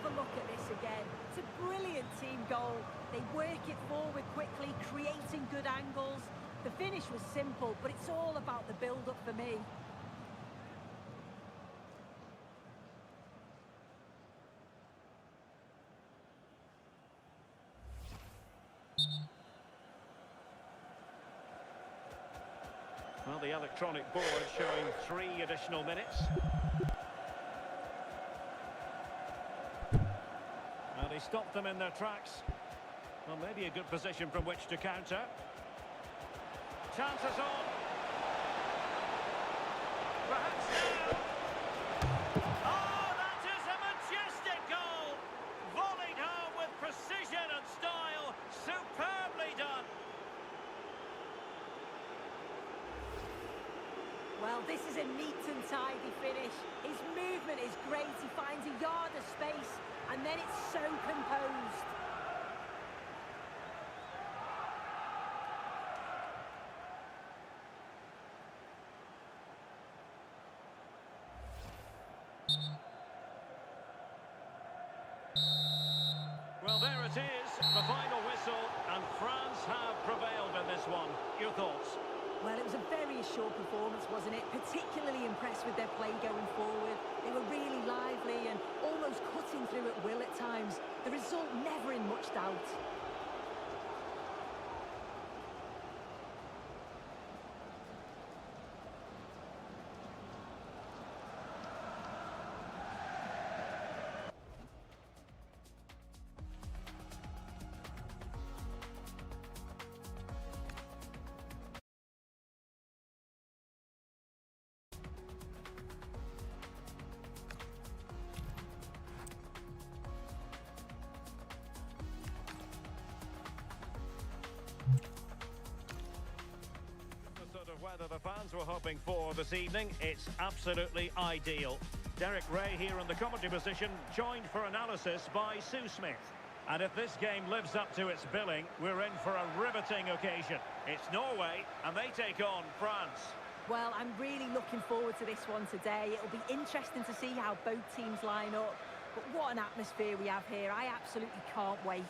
have a look at this again. It's a brilliant team goal. They work it forward quickly, creating good angles. The finish was simple, but it's all about the build-up for me. Well, the electronic board showing 3 additional minutes. And he stopped them in their tracks. Well, maybe a good position from which to counter. Chances on. Perhaps now. Oh, that is a majestic goal. Volleyed home with precision and style. Superbly done. Well, this is a neat and tidy finish. His movement is great. He finds a yard of space, and then it's so composed. Well, there it is, the final whistle, and France have prevailed in this one. Your thoughts? Well, it was a very assured performance, wasn't it? Particularly impressed with their play going forward. They were really lively and almost cutting through at will at times. The result never in much doubt. The sort of weather the fans were hoping for this evening. It's absolutely ideal. Derek Ray here in the commentary position, joined for analysis by Sue Smith. And if this game lives up to its billing, we're in for a riveting occasion. It's Norway, and they take on France. Well, I'm really looking forward to this one today. It'll be interesting to see how both teams line up. But what an atmosphere we have here. I absolutely can't wait.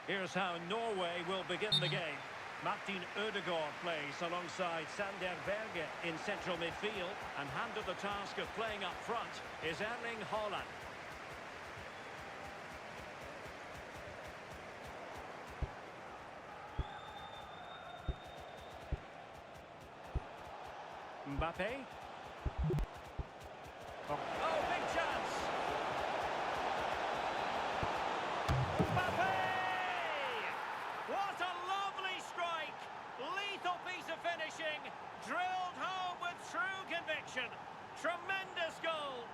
Here's how Norway will begin the game. Martin Ødegaard plays alongside Sander Berge in central midfield, and handed the task of playing up front is Erling Haaland. Mbappé. Oh, big chance! Mbappé! What a lovely strike! Lethal piece of finishing, drilled home with true conviction. Tremendous goal!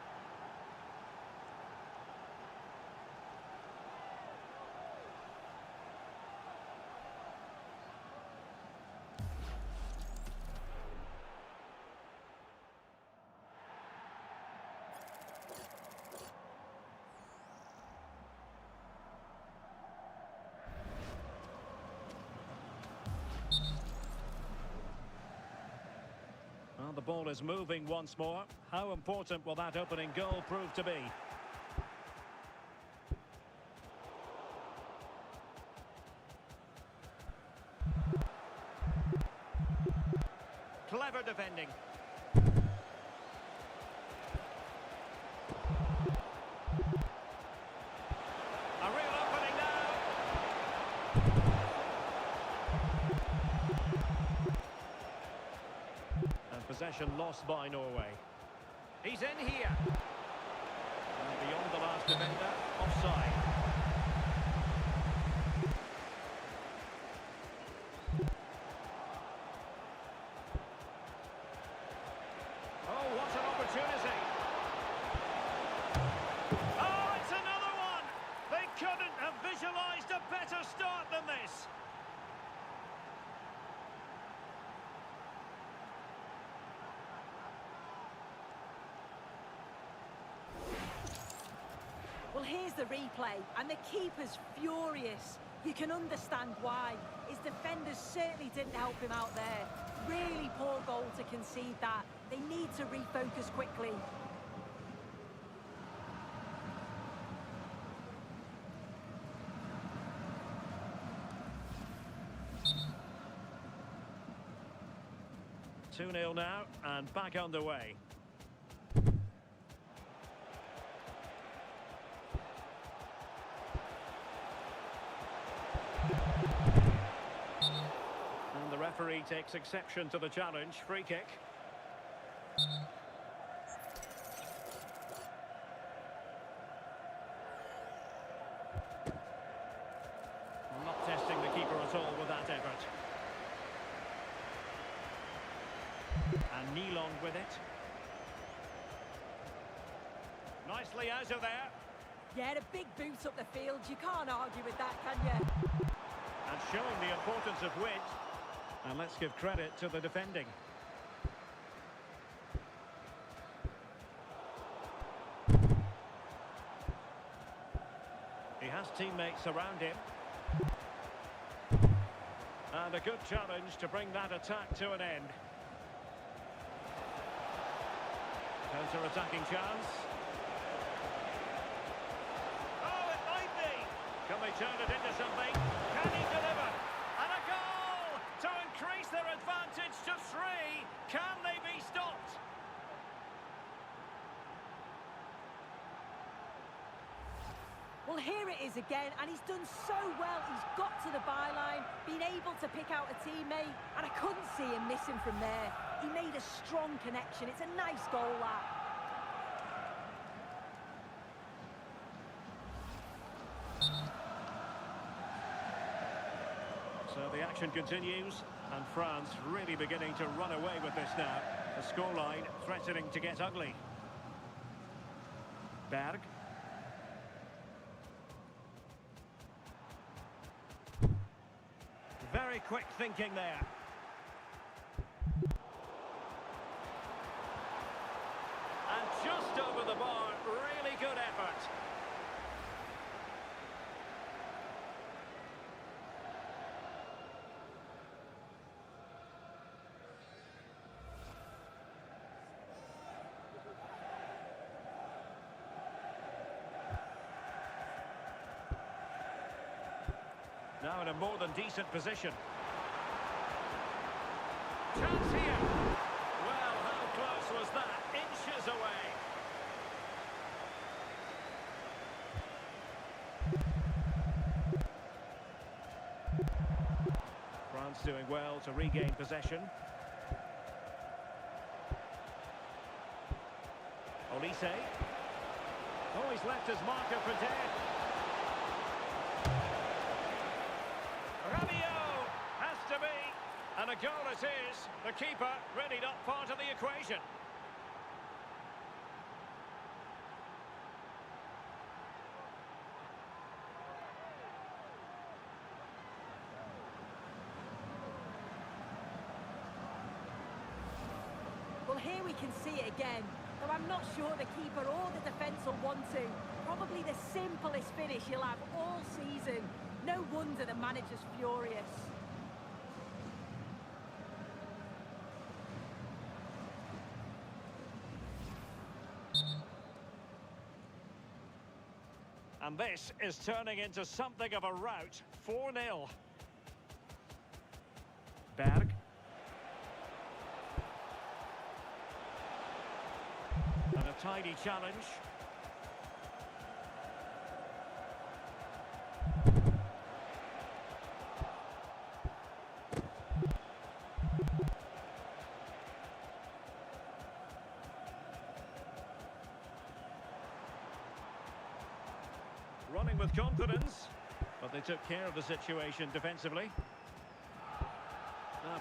Well, the ball is moving once more. How important will that opening goal prove to be? Clever defending. A real opening now. And possession lost by Norway. He's in here. And beyond the last defender, offside. Oh, what an opportunity. Oh, it's another one. They couldn't have visualised a better start than this. Well, here's the replay, and the keeper's furious. You can understand why. His defenders certainly didn't help him out there. Really poor goal to concede that. They need to refocus quickly. Two 2-0 now, and back underway. And the referee takes exception to the challenge. Free kick. Not testing the keeper at all with that effort. And Nealon with it. Nicely out of there. Yeah, a big boot up the field. You can't argue with that, can you? And showing the importance of width. And let's give credit to the defending. He has teammates around him. And a good challenge to bring that attack to an end. Counter-attacking chance. Oh, it might be. Can they turn it into something? Can he deliver? And a goal to increase their advantage to 3. Can they be stopped? Well, here it is again, and he's done so well. He's got to the byline, been able to pick out a teammate, and I couldn't see him missing from there. He made a strong connection. It's a nice goal, that. So the action continues, and France really beginning to run away with this now. The scoreline threatening to get ugly. Berg. Very quick thinking there. And just over the bar, really good effort. Now in a more than decent position. Chance here. Well, how close was that? Inches away. France doing well to regain possession. Olise. Oh, he's left his marker for dead. Rabiot has to be, and a goal it is. The keeper really not part of the equation. Well, here we can see it again, though I'm not sure the keeper or the defence will want to. Probably the simplest finish he'll have all season. No wonder the manager's furious. And this is turning into something of a rout. 4-0. Berg. And a tidy challenge. Running with confidence, but they took care of the situation defensively.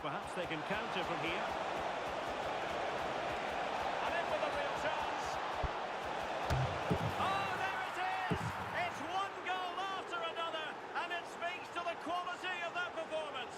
Perhaps they can counter from here. And in with a real chance. Oh, there it is! It's one goal after another, and it speaks to the quality of that performance.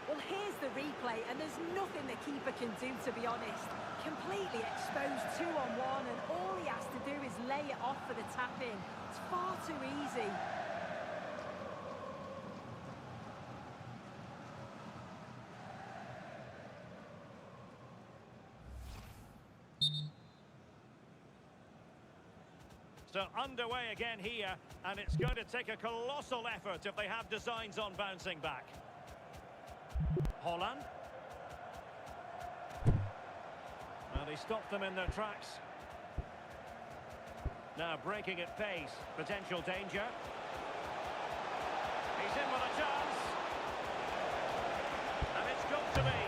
Well, here's the replay, and there's nothing the keeper can do, to be honest. Completely exposed 2-on-1, and all he has to do is lay it off for the tap-in. It's far too easy. So underway again here, and it's going to take a colossal effort if they have designs on bouncing back. Haaland. Well, he stopped them in their tracks. Now breaking at pace, potential danger. He's in with a chance. And it's got to be.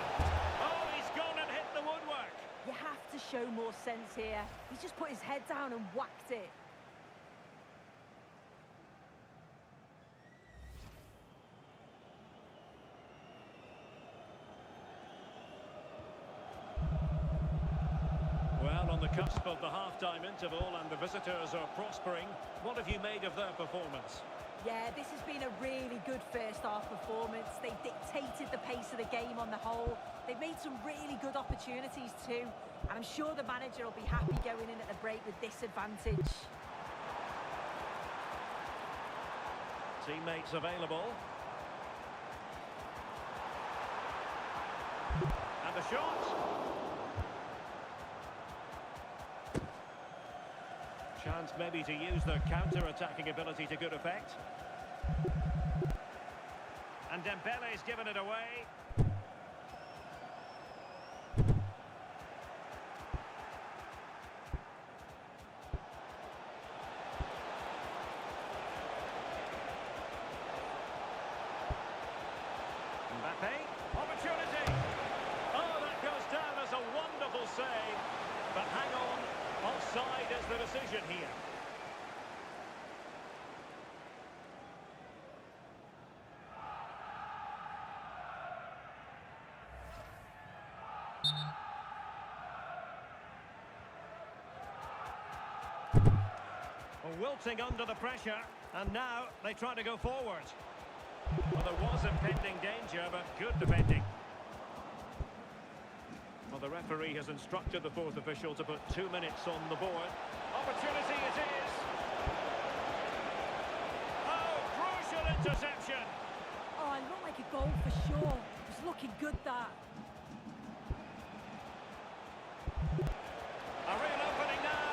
Oh, he's gone and hit the woodwork. You have to show more sense here. He's just put his head down and whacked it. Well, on the cusp of the half-time interval and the visitors are prospering, what have you made of their performance? Yeah, this has been a really good first-half performance. They dictated the pace of the game on the whole. They've made some really good opportunities too. And I'm sure the manager will be happy going in at the break with this advantage. Teammates available. And the shot. Chance maybe to use their counter-attacking ability to good effect. And Dembele's given it away. Mbappé, opportunity. Oh, that goes down as a wonderful save. But hang on, offside is the decision here. Wilting under the pressure, and now they try to go forward. Well, there was impending danger, but good defending. Well, the referee has instructed the fourth official to put 2 minutes on the board. Opportunity it is. Oh, crucial interception. Oh, it looked like a goal for sure. It was looking good, that. A real opening now.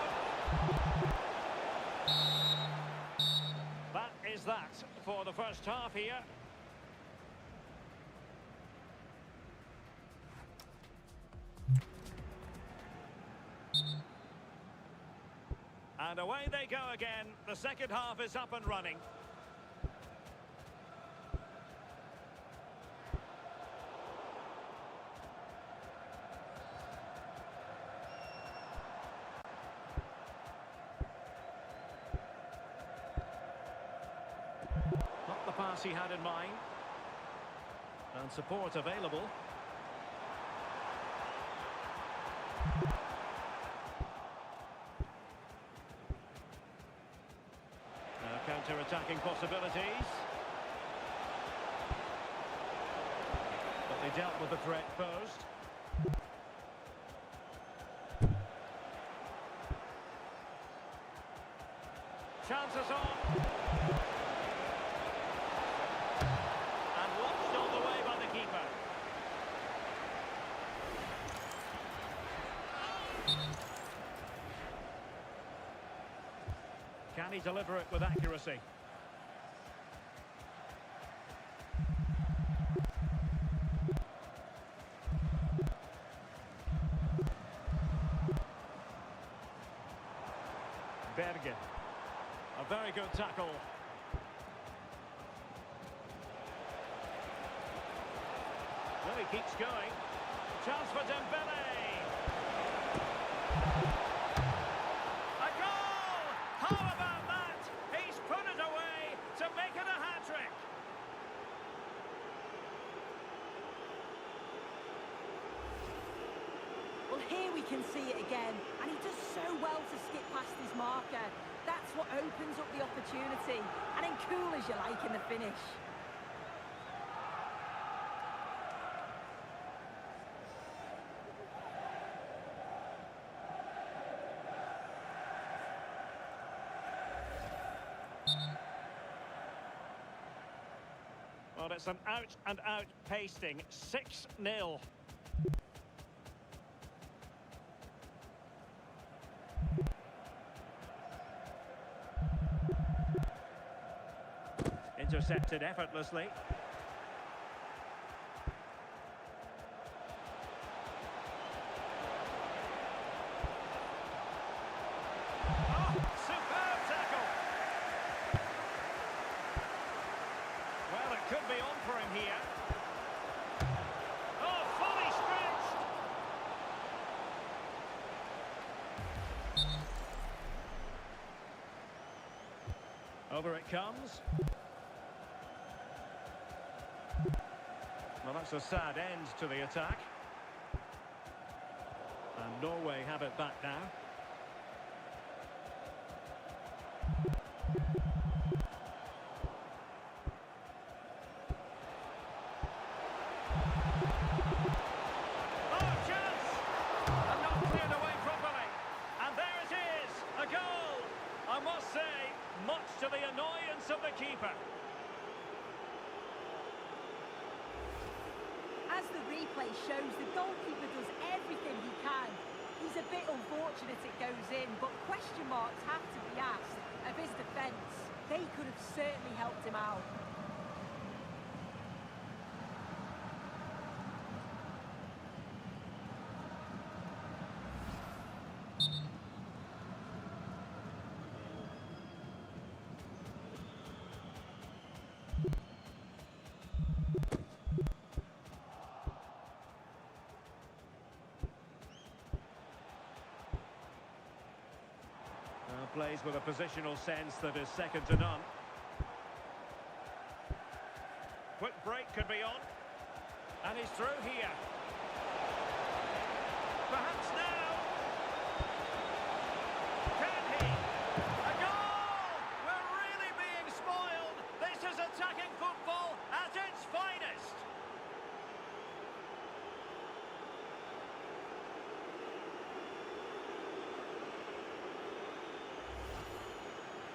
That is that for the first half here. And away they go again. The second half is up and running. Not the pass he had in mind. And support available. Counter-attacking possibilities. But they dealt with the threat posed. Chances on. And watched all the way by the keeper. Can he deliver it with accuracy? Bergen. A very good tackle. he keeps going. Chance for Dembele. A goal! How about that? He's put it away to make it a hat-trick. Well, here we can see it again, and he does so well to skip past his marker. That's what opens up the opportunity, and then cool as you like in the finish. Well, it's an out-and-out pasting. 6-0. Intercepted effortlessly. Oh, superb tackle. Well, it could be on for him here. Oh, fully stretched. Over it comes. Well, that's a sad end to the attack. And Norway have it back now. Oh, chance! And not cleared away properly. And there it is, a goal! I must say, much to the annoyance of the keeper. As the replay shows, the goalkeeper does everything he can. He's a bit unfortunate it goes in, but question marks have to be asked of his defence. They could have certainly helped him out. Plays with a positional sense that is second to none. Quick break could be on. And he's through here. Perhaps now. Can he? A goal! We're really being spoiled. This is attacking football at its finest.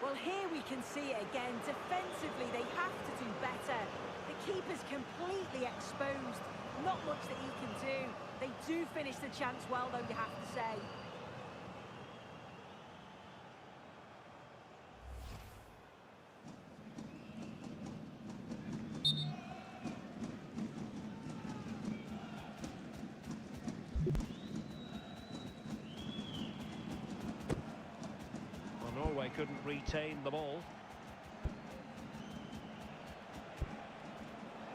Well, here we can see it again. Defensively, they have to do better. The keeper's completely exposed. Not much that he can do. They do finish the chance well, though, you have to say. Norway couldn't retain the ball.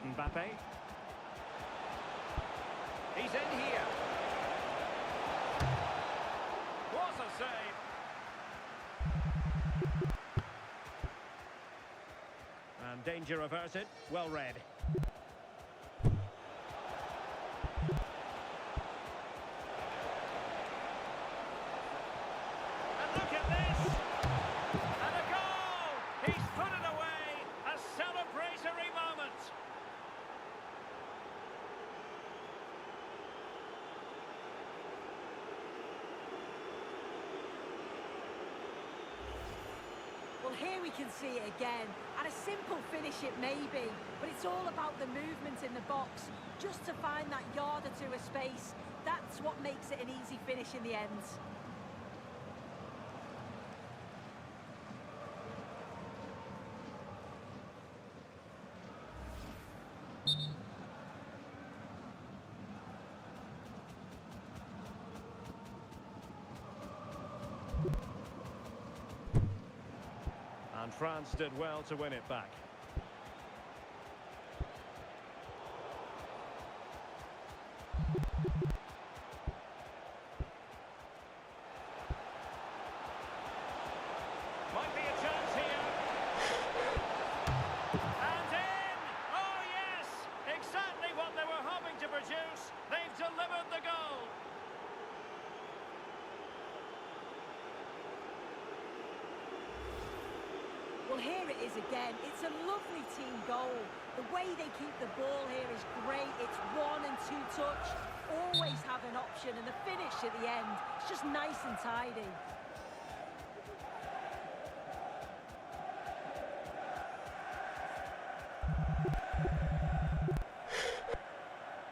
Mbappé. He's in here. What a save. And danger averted. Well read. And look at this. And a goal! He's put it away! A celebratory moment! Well, here we can see it again. And a simple finish it may be, but it's all about the movement in the box. Just to find that yard or two of space, that's what makes it an easy finish in the end. And France did well to win it back. Might be a chance here. And in! Oh yes! Exactly what they were hoping to produce. They've delivered the goal. Well, here it is again. It's a lovely team goal. The way they keep the ball here is great. It's 1 and 2 touch. Always have an option, and the finish at the end, it's just nice and tidy.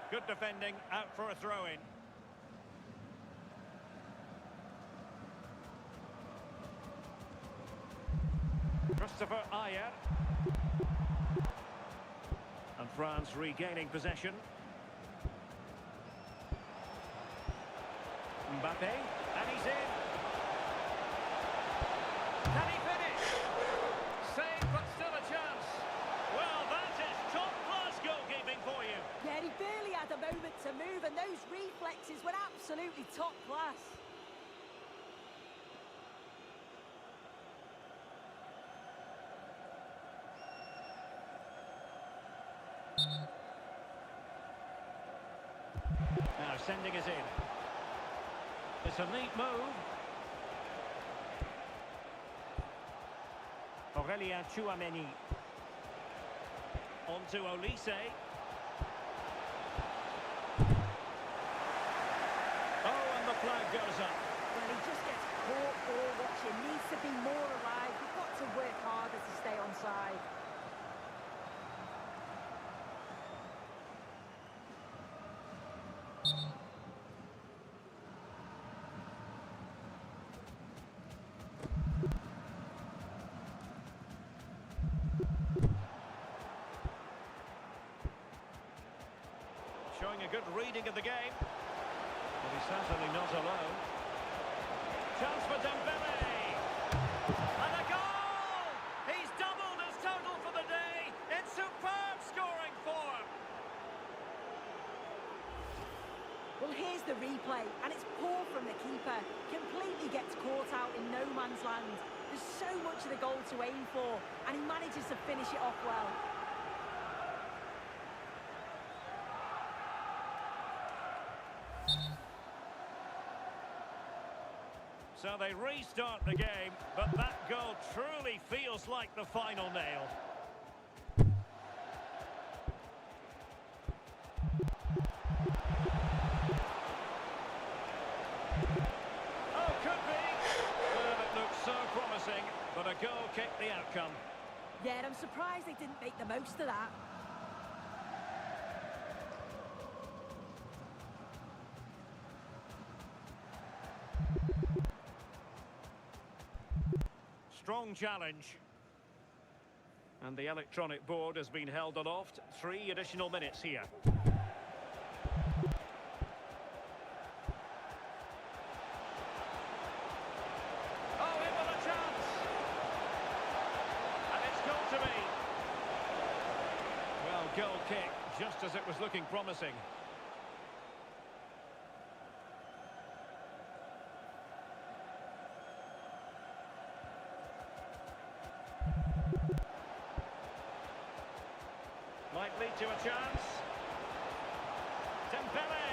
Good defending, out for a throw-in. Christopher Ayer. And France regaining possession. Mbappé, and he's in. Can he finish? Save, but still a chance. Well, that is top-class goalkeeping for you. Yeah, he barely had a moment to move, and those reflexes were absolutely top class. Now sending us in. It's a neat move. Aurélien Tchouameni. On to Olise. Oh, and the flag goes up. Well, he just gets caught ball watching. Needs to be more alive. You've got to work harder to stay onside. Showing a good reading of the game. But he's certainly not alone. Chance for Mbappé. And a goal! He's doubled his total for the day. In superb scoring form. Well, here's the replay, and it's poor from the keeper. Completely gets caught out in no man's land. There's so much of the goal to aim for, and he manages to finish it off well. So they restart the game, but that goal truly feels like the final nail. Oh, could be. Well, it looks so promising, but a goal kicked the outcome. Yeah, and I'm surprised they didn't make the most of that. Strong challenge. And the electronic board has been held aloft. 3 additional minutes here. Oh, in with a chance! And it's goal to be. Well, goal kick, just as it was looking promising. Might lead to a chance. Dembele.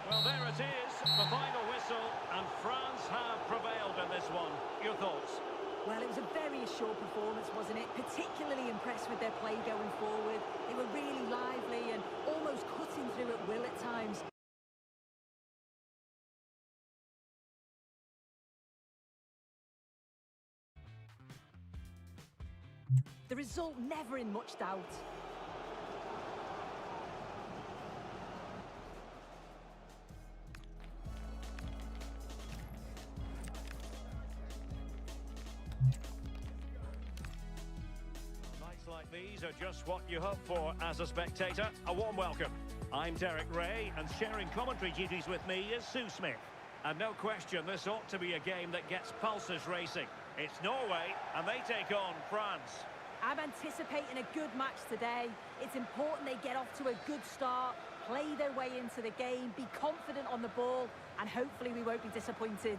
Well, there it is, the final whistle, and France have prevailed in this one. Your thoughts? Well, it was a very assured performance, wasn't it? Particularly impressed with their play going forward. They were really lively and almost cutting through at will at times. The result never in much doubt. Nights like these are just what you hope for as a spectator. A warm welcome. I'm Derek Ray, and sharing commentary duties with me is Sue Smith. And no question, this ought to be a game that gets pulses racing. It's Norway, and they take on France. I'm anticipating a good match today. It's important they get off to a good start, play their way into the game, be confident on the ball, and hopefully we won't be disappointed.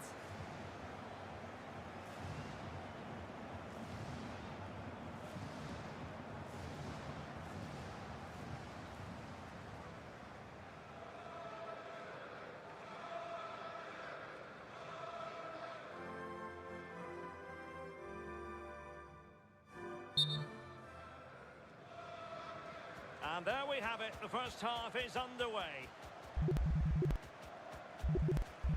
And there we have it, the first half is underway.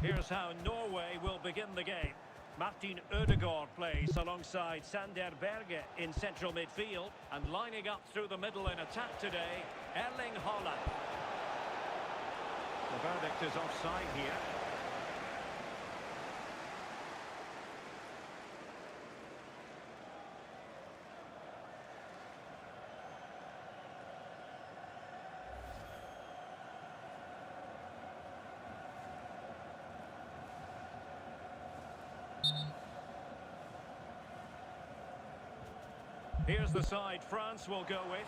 Here's how Norway will begin the game. Martin Ødegaard plays alongside Sander Berge in central midfield, and lining up through the middle in attack today, Erling Haaland. The verdict is offside here. Here's the side France will go with.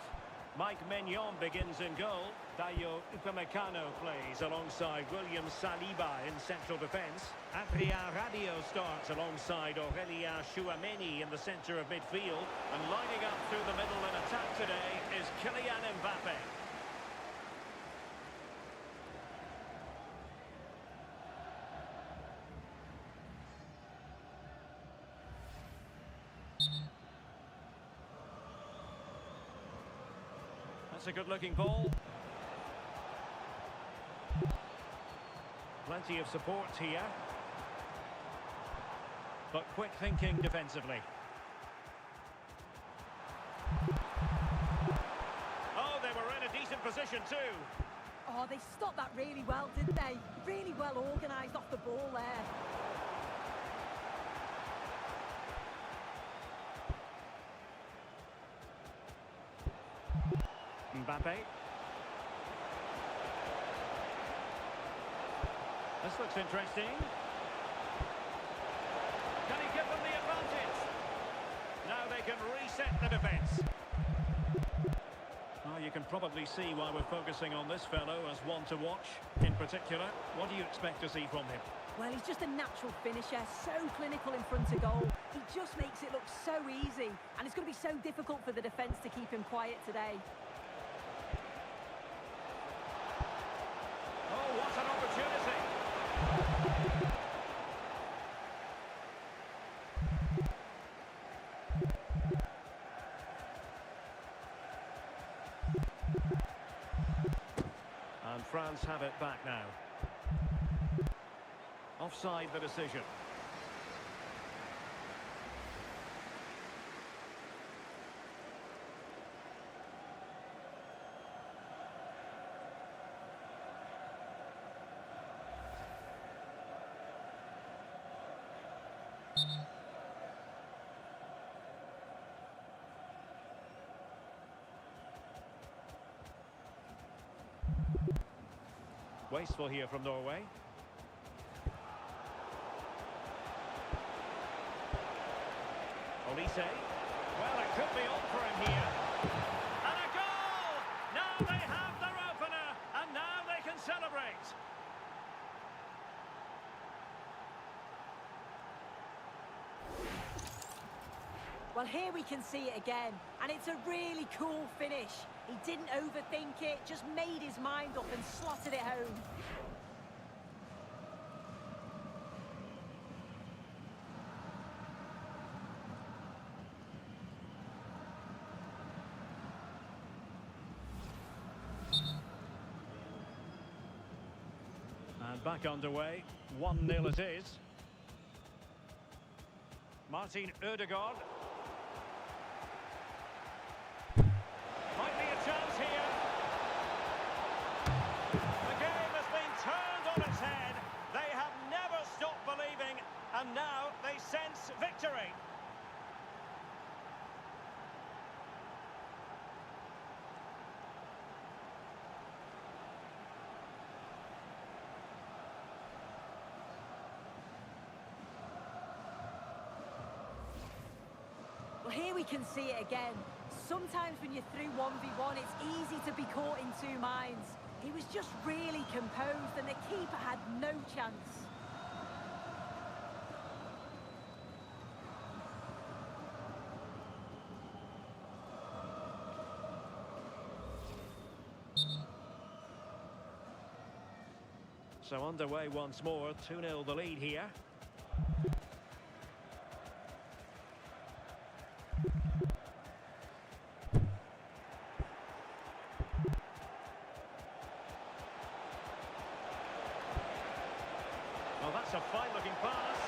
Mike Maignan begins in goal. Dayo Upamecano plays alongside William Saliba in central defence. Adrien Rabiot starts alongside Aurélien Tchouameni in the centre of midfield. And lining up through the middle in attack today is Kylian Mbappé. That's a good-looking ball. Plenty of support here. But quick thinking defensively. Oh, they were in a decent position too. Oh, they stopped that really well, didn't they? Really well organised off the ball there. Mbappé. This looks interesting. Can he give them the advantage? Now they can reset the defence. Well, you can probably see why we're focusing on this fellow as one to watch. In particular, what do you expect to see from him? Well, he's just a natural finisher, so clinical in front of goal. He just makes it look so easy, and it's going to be so difficult for the defence to keep him quiet today. Oh, what an opportunity! And France have it back now. Offside the decision. Wasteful here from Norway. Olise. Well, it could be on for him here. And a goal! Now they have their opener, and now they can celebrate. Well, here we can see it again, and it's a really cool finish. He didn't overthink it, just made his mind up and slotted it home. And back underway, 1-0 it is. Martin Ødegaard. Might be a chance here. The game has been turned on its head. They have never stopped believing, and now they sense victory. Well, here we can see it again. Sometimes when you're through 1v1, it's easy to be caught in two minds. He was just really composed and the keeper had no chance. So underway once more, 2-0 the lead here. Well, that's a fine-looking pass.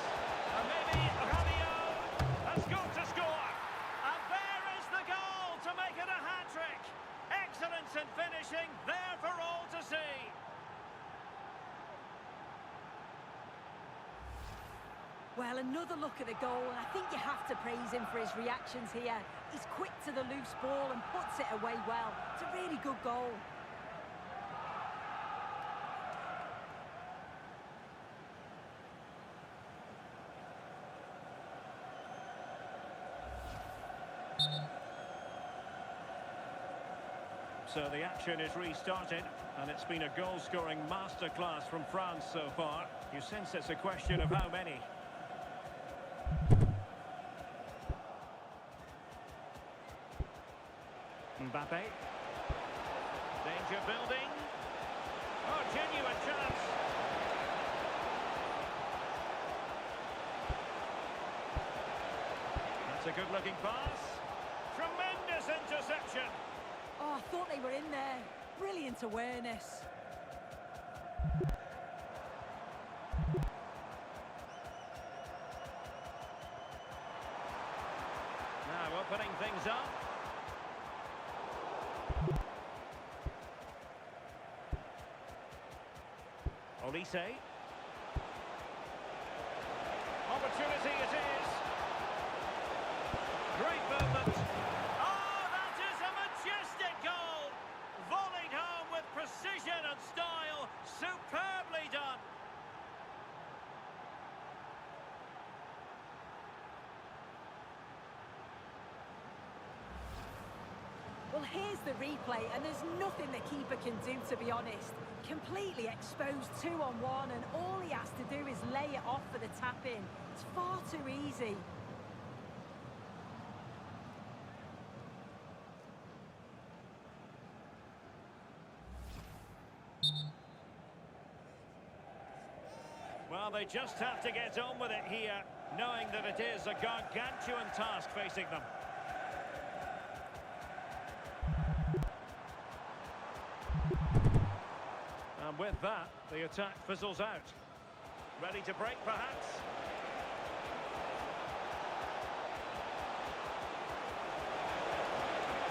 And maybe Rabiot has got to score. And there is the goal to make it a hat-trick. Excellence in finishing, there for all to see. Well, another look at the goal, and I think you have to praise him for his reactions here. He's quick to the loose ball and puts it away well. It's a really good goal. So the action is restarted, and it's been a goal-scoring masterclass from France so far. You sense it's a question of how many. Mbappé. Danger building. Oh, genuine chance. That's a good-looking pass. Tremendous interception. Oh, I thought they were in there. Brilliant awareness. Now opening things up. Olise. Opportunity it is. Great movement. Oh, that is a majestic goal. Volleyed home with precision and style. Superbly done. Well, here's the replay, and there's nothing the keeper can do, to be honest. Completely exposed 2-on-1, and all he has to do is lay it off for the tap-in. It's far too easy. Well, they just have to get on with it here, knowing that it is a gargantuan task facing them. And with that, the attack fizzles out. Ready to break, perhaps?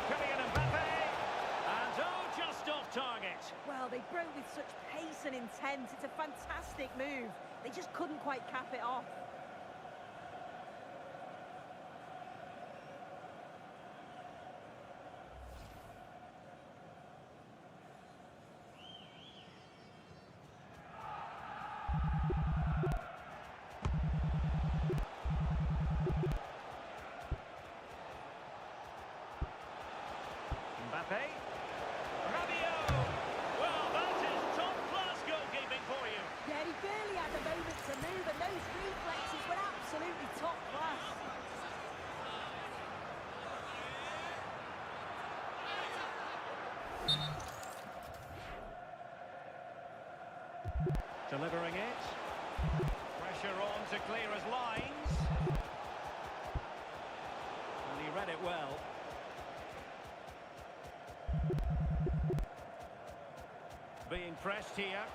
Kylian Mbappé! And oh, just off target. Well, they broke with such pace and intent. It's a fantastic move. They just couldn't quite cap it off. Mbappé. Rabiot! Well, that is top-class goalkeeping for you. Yeah, he barely had a moment to move, and those reflexes were absolutely top class. Delivering it. Pressure on to clear his lines. And he read it well. Being pressed here.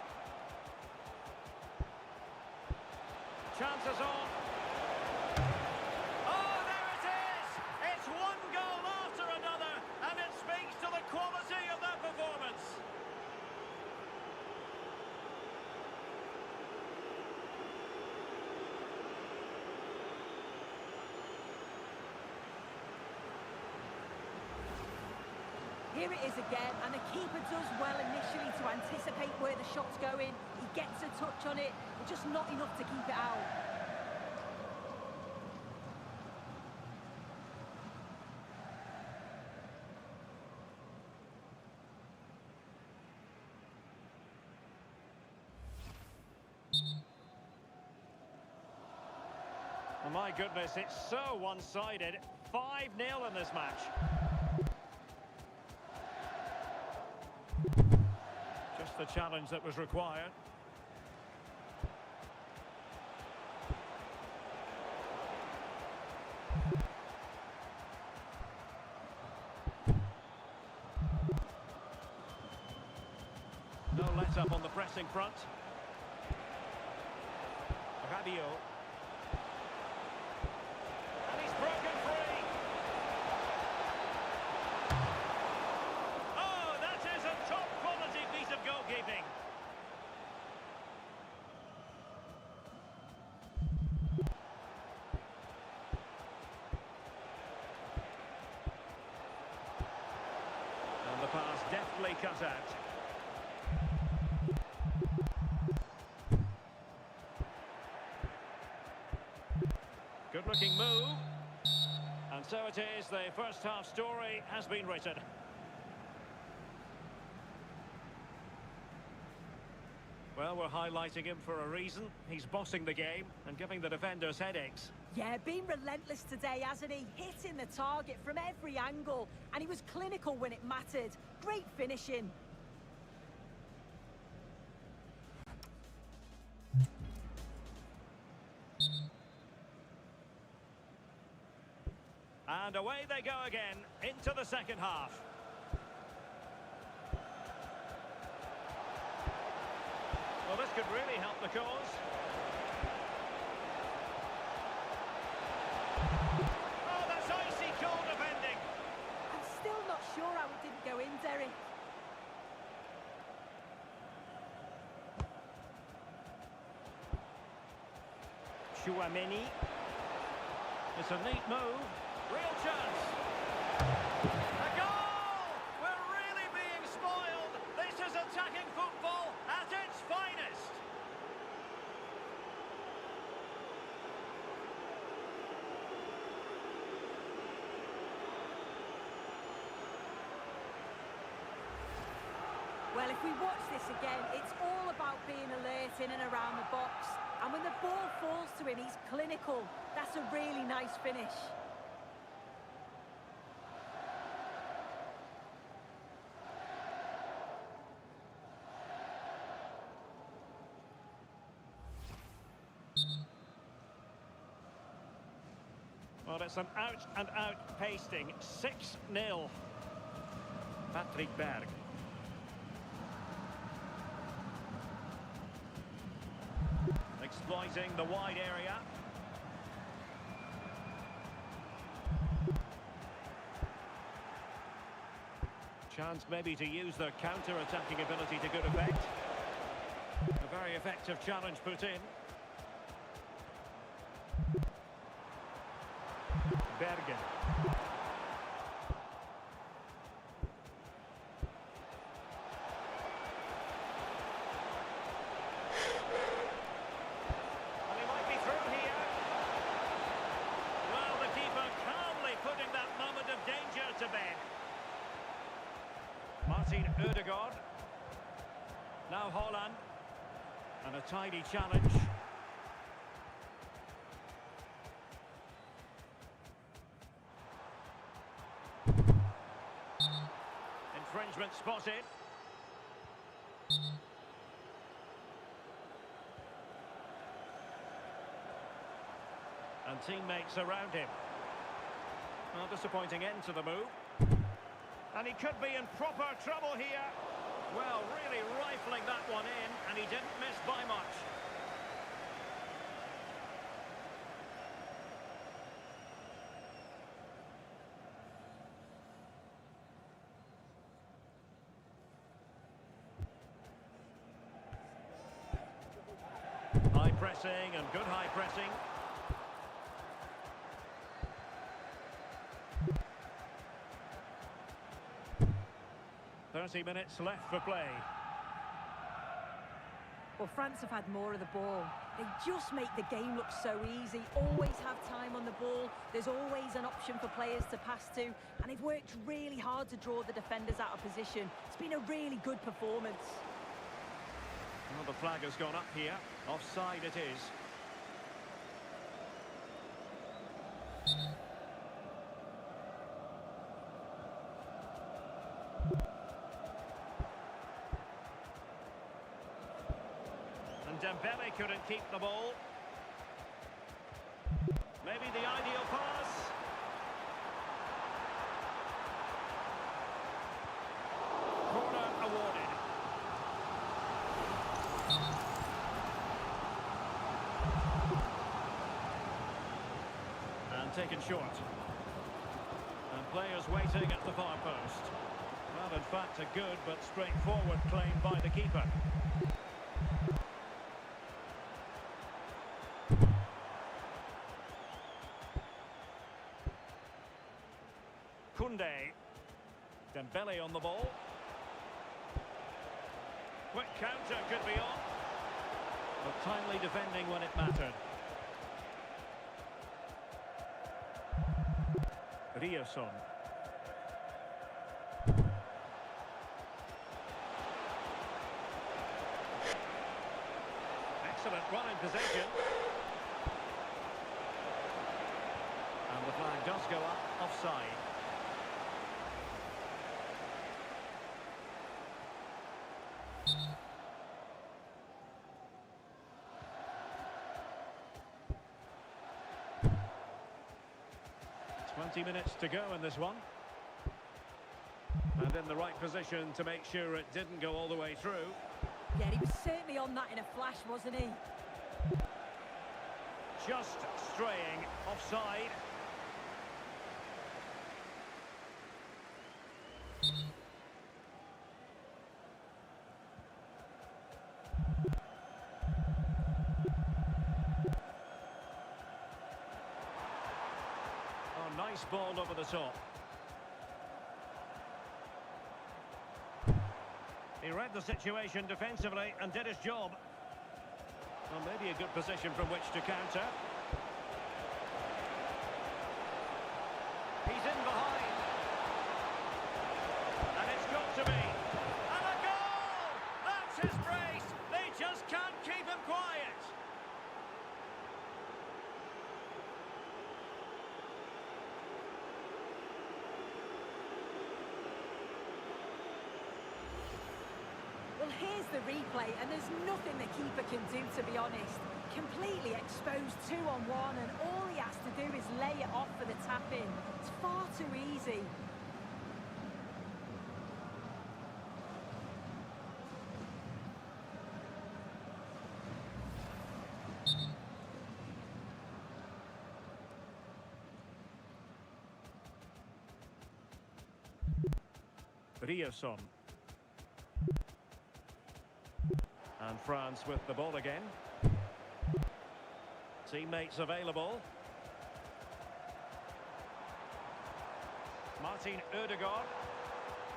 Chances on. Oh, there it is! It's one goal after another, and it speaks to the quality of their performance. Here it is again, and the keeper does well initially to anticipate where the shot's going. He gets a touch on it, but just not enough to keep it out. Oh, my goodness, it's so one-sided. 5-0 in this match. Just the challenge that was required. No let-up on the pressing front. Rabiot. And he's broken free. Oh, that is a top-quality piece of goalkeeping. And the pass deftly cut out. Good-looking move. And so it is, the first half story has been written. Well, we're highlighting him for a reason. He's bossing the game and giving the defenders headaches. Yeah, been relentless today, hasn't he? Hitting the target from every angle. And he was clinical when it mattered. Great finishing. And away they go again, into the second half. Well, this could really help the cause. Oh, that's icy cold defending. I'm still not sure how it didn't go in, Derek. Chouameni. It's a neat move. Real chance. A goal! We're really being spoiled. This is attacking football at its finest. Well, if we watch this again, it's all about being alert in and around the box. And when the ball falls to him, he's clinical. That's a really nice finish. Well, it's an out-and-out pasting. 6-0. Patrick Berg. Exploiting the wide area. Chance maybe to use their counter-attacking ability to good effect. A very effective challenge put in. Bergen. And he might be through here. Well, the keeper calmly putting that moment of danger to bed. Martin Ødegaard. Now Haaland. And a tidy challenge. Infringement spotted. And teammates around him. Well, disappointing end to the move. And he could be in proper trouble here. Well, really rifling that one in, and he didn't miss by much. High pressing and good high pressing. 30 minutes left for play. Well, France have had more of the ball. They just make the game look so easy. Always have time on the ball. There's always an option for players to pass to. And they've worked really hard to draw the defenders out of position. It's been a really good performance. Well, the flag has gone up here. Offside it is. Dembele couldn't keep the ball. Maybe the ideal pass. Corner awarded. And taken short. And players waiting at the far post. Well, in fact, a good but straightforward claim by the keeper. Koundé. Dembele on the ball. Quick counter could be on. But timely defending when it mattered. Ryerson. Excellent run in possession. And the flag does go up, offside. Minutes to go in this one. And in the right position to make sure it didn't go all the way through. Yeah, he was certainly on that in a flash, wasn't he? Just straying offside. Nice ball over the top. He read the situation defensively and did his job. Well, maybe a good position from which to counter. He's in behind. And it's got to be. And a goal! That's his brace. They just can't keep him quiet. Well, here's the replay, and there's nothing the keeper can do, to be honest. Completely exposed 2-on-1, and all he has to do is lay it off for the tap-in. It's far too easy. Ryerson. And France with the ball again. Teammates available. Martin Ødegaard.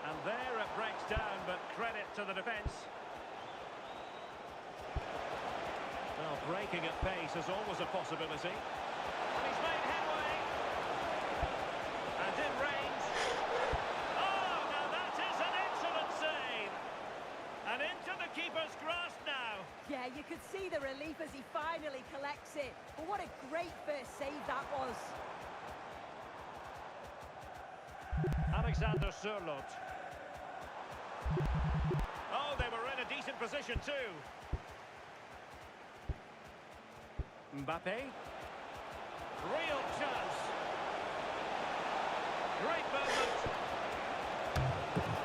And there it breaks down, but credit to the defence. Well, breaking at pace is always a possibility. And he's made headway. And in range. Oh, now that is an excellent save. And into the keeper's grasp now. Yeah, you could see the relief as he finally collects it. But what a great first save that was. Alexander Sørloth. Oh, they were in a decent position too. Mbappé. Real chance. Great moment.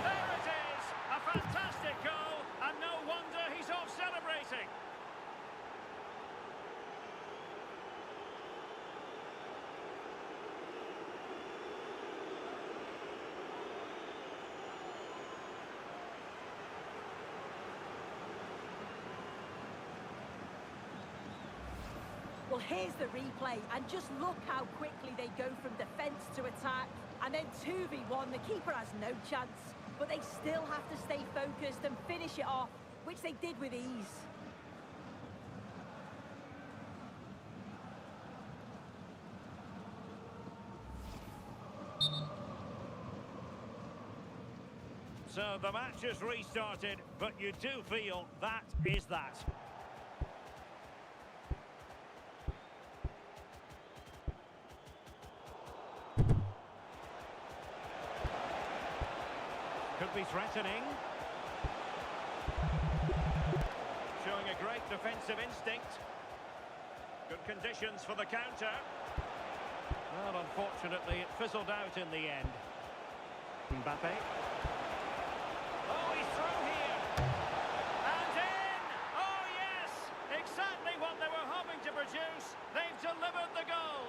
There it is. A fantastic goal. And no wonder he's off celebrating. Well, here's the replay, and just look how quickly they go from defence to attack. And then 2v1, the keeper has no chance. But they still have to stay focused and finish it off, which they did with ease. So the match has restarted, but you do feel that is that. Could be threatening. Showing a great great defensive instinct. Good conditions for the counter. Well, unfortunately, it fizzled out in the end. Mbappé. Oh, he's through here. And in! Oh, yes! Exactly what they were hoping to produce. They've delivered the goal.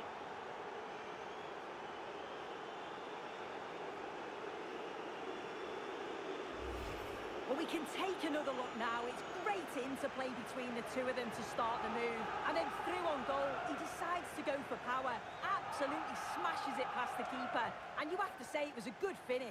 Well, we can take another look now. It's great interplay between the two of them to start the move. And then through on goal, he decides to go for power. Absolutely smashes it past the keeper. And you have to say it was a good finish.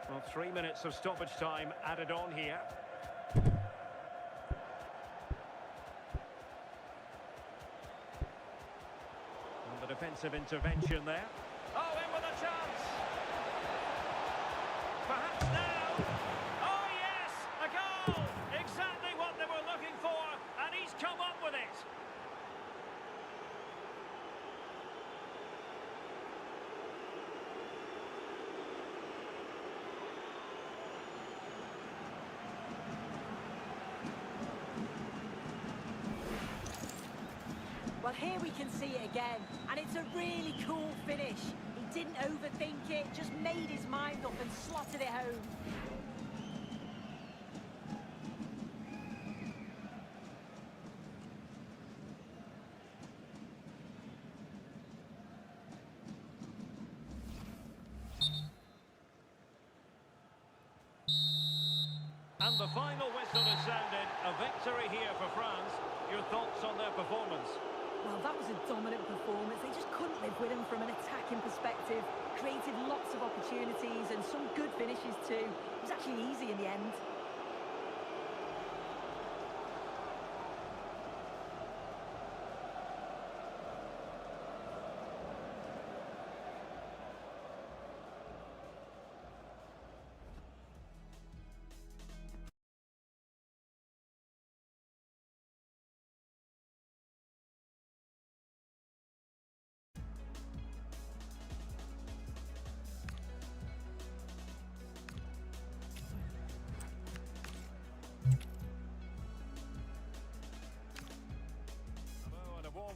Well, 3 minutes of stoppage time added on here. Defensive intervention there. Oh, in with a chance. Perhaps now. Oh, yes, a goal. Exactly what they were looking for, and he's come up with it. Well, here we can see it again, and it's a really cool finish. He didn't overthink it, just made his mind up and slotted it home. And the final whistle has sounded. A victory here for France. Your thoughts on their performance? Well, that was a dominant performance. They just couldn't live with him from an attacking perspective. Created lots of opportunities and some good finishes too. It was actually easy in the end.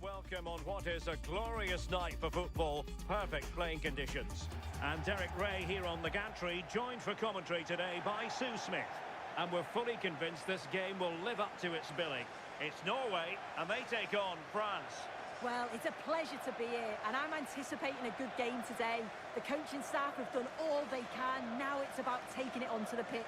Welcome on what is a glorious night for football. Perfect playing conditions. And Derek Ray here on the gantry, joined for commentary today by Sue Smith. And we're fully convinced this game will live up to its billing. It's Norway, and they take on France. Well, it's a pleasure to be here, and I'm anticipating a good game today. The coaching staff have done all they can. Now it's about taking it onto the pitch.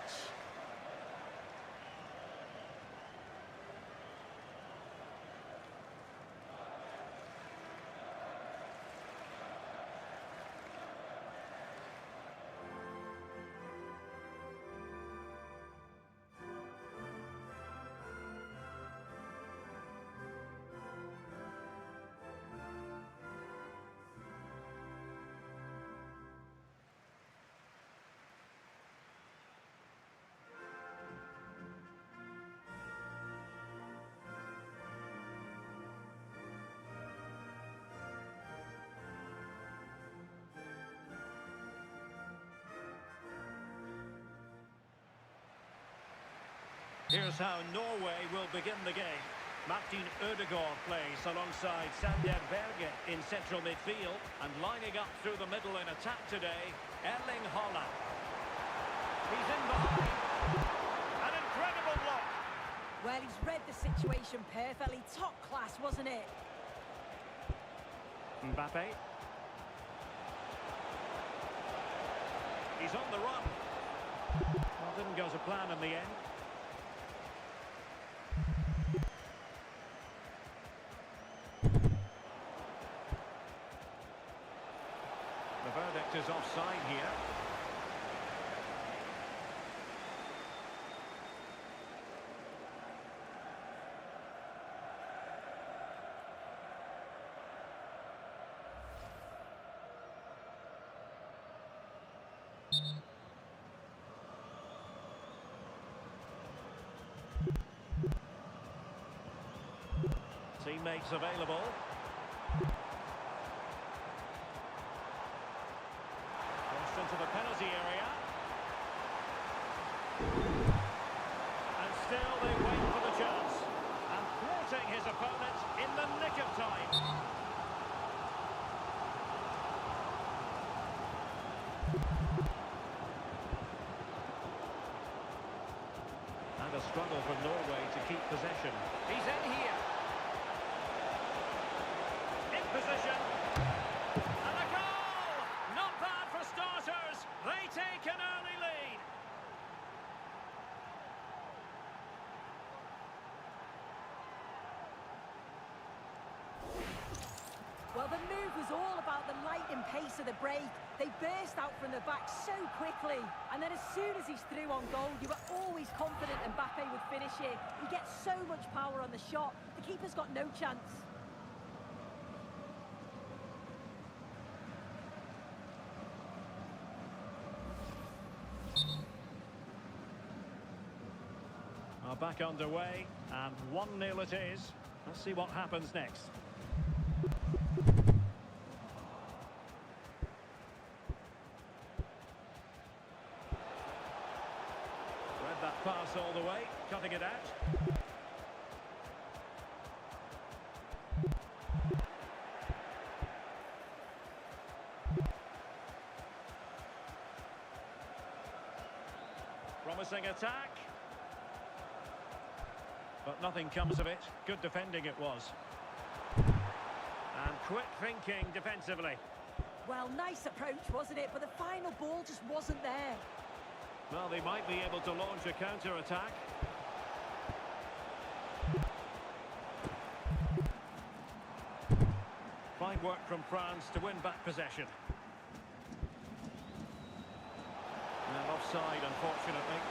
Here's how Norway will begin the game. Martin Ødegaard plays alongside Sander Berge in central midfield, and lining up through the middle in attack today, Erling Haaland. He's in behind. An incredible block. Well, he's read the situation perfectly. Top class, wasn't it? Mbappé. He's on the run. Well, didn't go to plan in the end. The verdict is offside here. Seems teammates available. Crossed into the penalty area. And still they wait for the chance. And thwarting his opponent in the nick of time. And a struggle for Norway to keep possession. He's in here. In position. And a goal! Not bad for starters. They take an early lead. Well, the move was all about the lightning pace of the break. They burst out from the back so quickly. And then as soon as he's through on goal, you were always confident Mbappé would finish it. He gets so much power on the shot. The keeper's got no chance. Are back underway, and 1-0 it is. Let's see what happens next. Read that pass all the way, cutting it out. Promising attack. But nothing comes of it. Good defending it was. And quick thinking defensively. Well, nice approach, wasn't it? But the final ball just wasn't there. Well, they might be able to launch a counter-attack. Fine work from France to win back possession. And offside, unfortunately.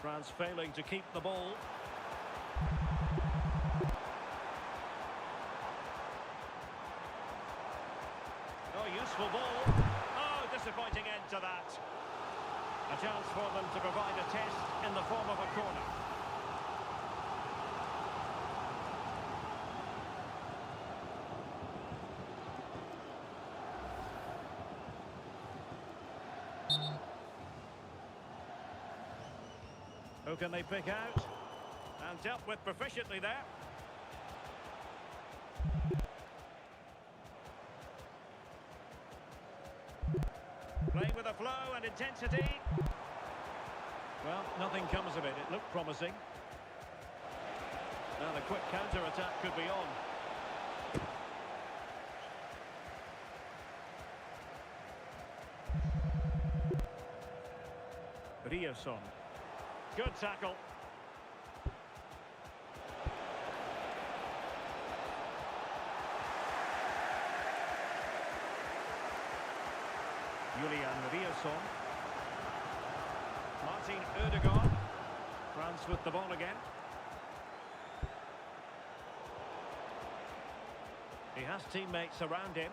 France failing to keep the ball. Oh, useful ball. Oh, disappointing end to that. A chance for them to provide a test in the form of a corner. Who can they pick out? And dealt with proficiently there. Playing with a flow and intensity. Well, nothing comes of it. It looked promising. Now the quick counter-attack could be on. Rioson. Good tackle. Julian Rioson. Martin Odegaard. France with the ball again. He has teammates around him.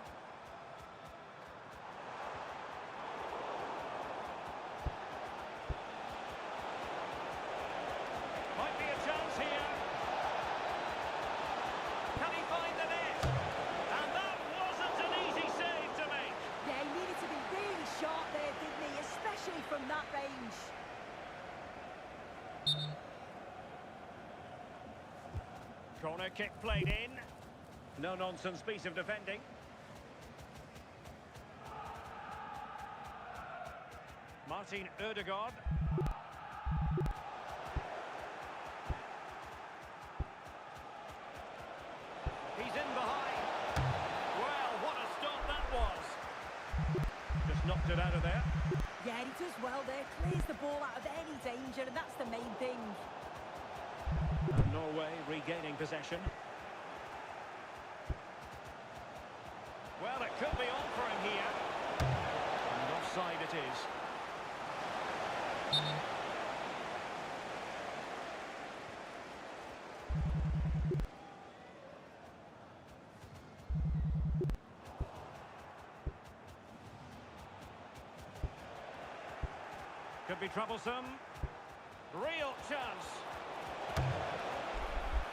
Might be a chance here. Can he find the net? And that wasn't an easy save to make. Yeah, he needed to be really sharp there, didn't he? Especially from that range. Corner kick played in. No-nonsense piece of defending. Martin Odegaard. He's in behind. Well, what a stop that was. Just knocked it out of there. Yeah, he does well there. Clears the ball out of any danger, and that's the main thing. And Norway regaining possession. Well, it could be on for him here. And offside it is. Could be troublesome. Real chance.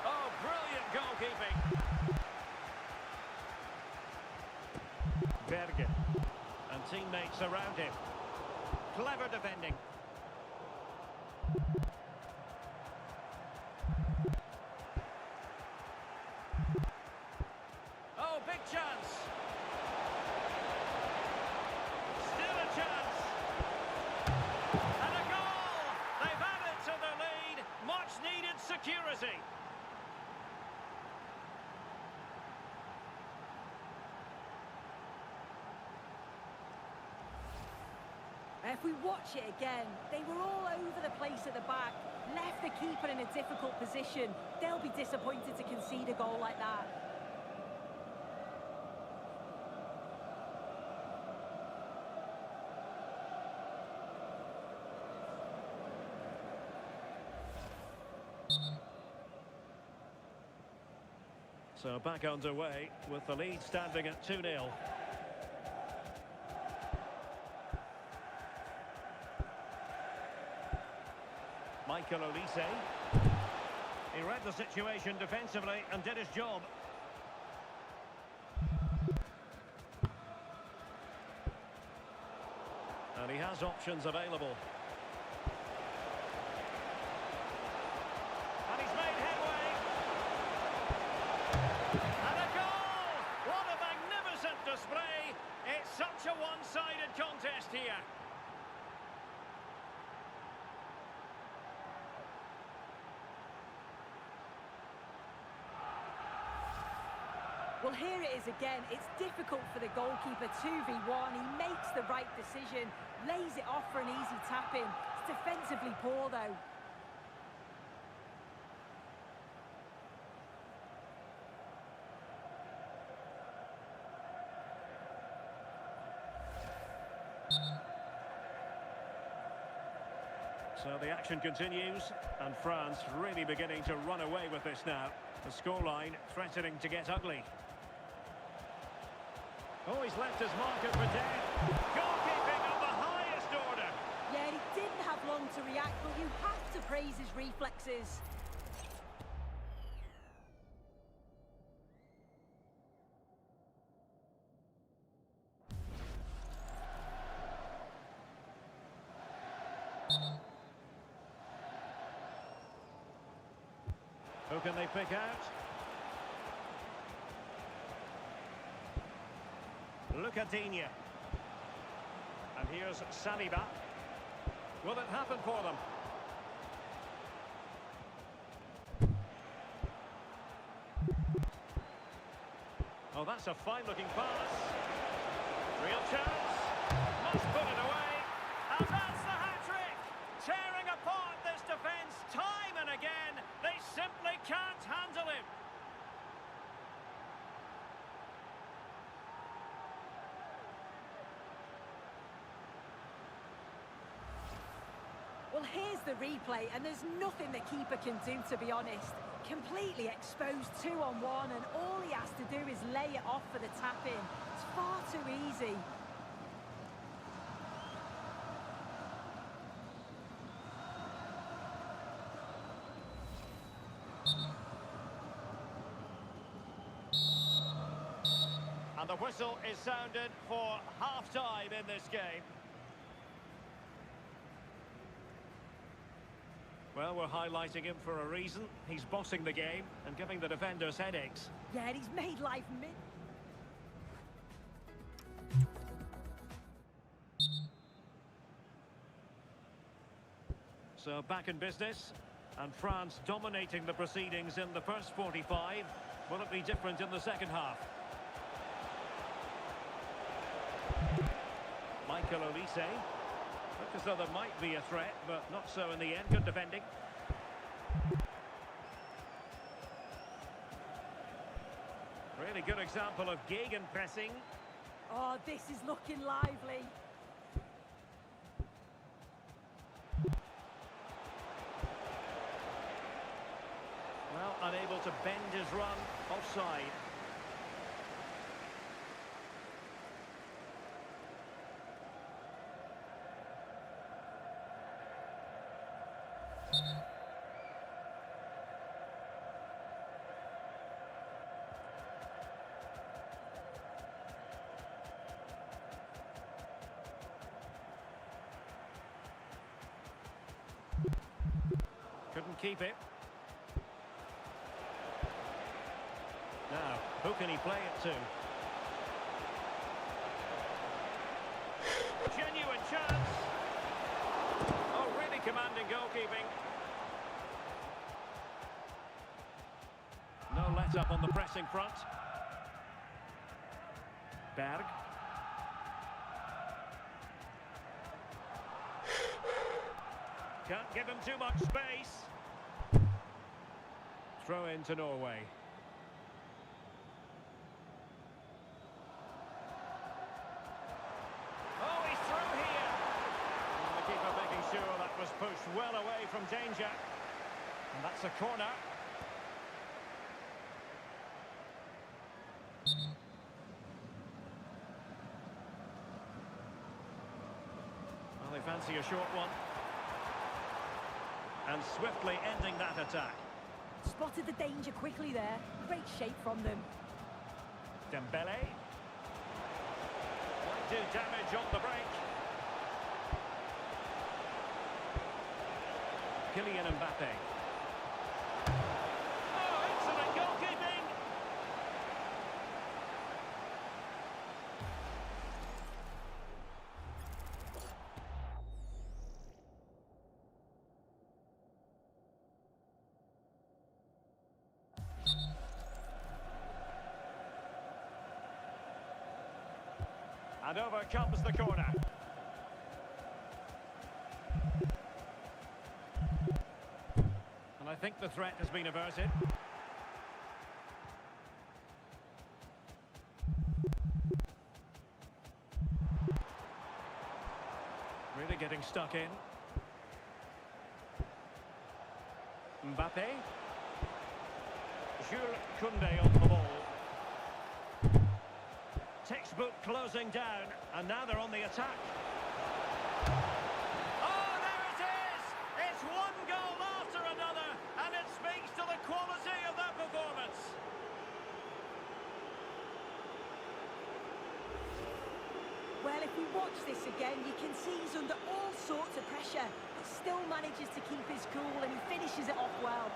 Oh, brilliant goalkeeping. Bergen. And teammates around him. Clever defending. Oh, big chance. Still a chance. And a goal! They've added to their lead. Much needed security. If we watch it again, they were all over the place at the back, left the keeper in a difficult position. They'll be disappointed to concede a goal like that. So back underway with the lead standing at 2-0. Michael Olise. He read the situation defensively and did his job. And he has options available. And he's made headway. And a goal! What a magnificent display! It's such a one-sided contest here. Well, here it is again. It's difficult for the goalkeeper, 2v1. He makes the right decision, lays it off for an easy tap-in. It's defensively poor, though. So the action continues, and France really beginning to run away with this now. The scoreline threatening to get ugly. Oh, he's left his marker for dead. Goalkeeping of the highest order. Yeah, he didn't have long to react, but you have to praise his reflexes. Who can they pick out? Lucadinha. And here's Saliba. Will it happen for them? Oh, that's a fine-looking pass. Real chance. Must put it away. And that's the hat-trick. Tearing apart this defence time and again. They simply can't handle him. Well, here's the replay, and there's nothing the keeper can do, to be honest. Completely exposed 2-on-1, and all he has to do is lay it off for the tap-in. It's far too easy. And the whistle is sounded for half-time in this game. Well, we're highlighting him for a reason. He's bossing the game and giving the defenders headaches. Yeah, and he's made life So back in business, and France dominating the proceedings in the first 45. Will it be different in the second half? Michael Olise. Looked as though there might be a threat, but not so in the end. Good defending. Really good example of gegenpressing. Oh, this is looking lively. Well, unable to bend his run. Offside. Couldn't keep it. Now, who can he play it to? Genuine chance. Oh, really commanding goalkeeping. No let-up on the pressing front. Berg. Can't give him too much space. Throw in to Norway. Oh, he's through here. And the keeper making sure that was pushed well away from danger. And that's a corner. Well, they fancy a short one. And swiftly ending that attack. Spotted the danger quickly there. Great shape from them. Dembele. Might do damage on the break. Kylian Mbappé. Oh, excellent goalkeeping! And over comes the corner. And I think the threat has been averted. Really getting stuck in. Mbappé. Jules Koundé on the ball. Textbook closing down, and now they're on the attack. Oh, there it is! It's one goal after another, and it speaks to the quality of their performance. Well, if we watch this again, you can see he's under all sorts of pressure, but still manages to keep his cool, and he finishes it off well.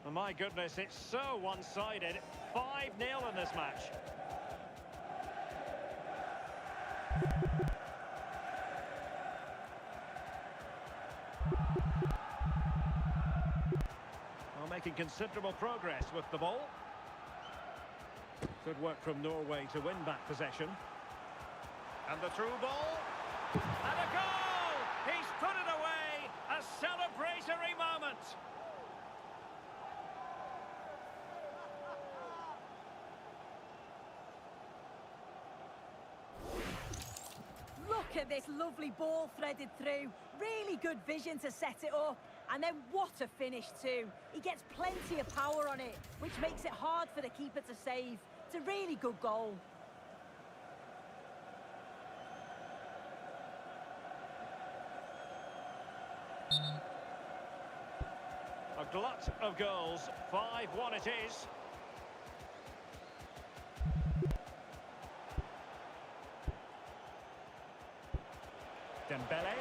Oh, my goodness, it's so one-sided. 5-0 in this match. Well, making considerable progress with the ball. Good work from Norway to win back possession. And the through ball. And a goal! He's put it away! A celebratory moment! Look at this lovely ball threaded through. Really good vision to set it up. And then what a finish too. He gets plenty of power on it, which makes it hard for the keeper to save. It's a really good goal. A glut of goals. 5-1 it is. Dembele.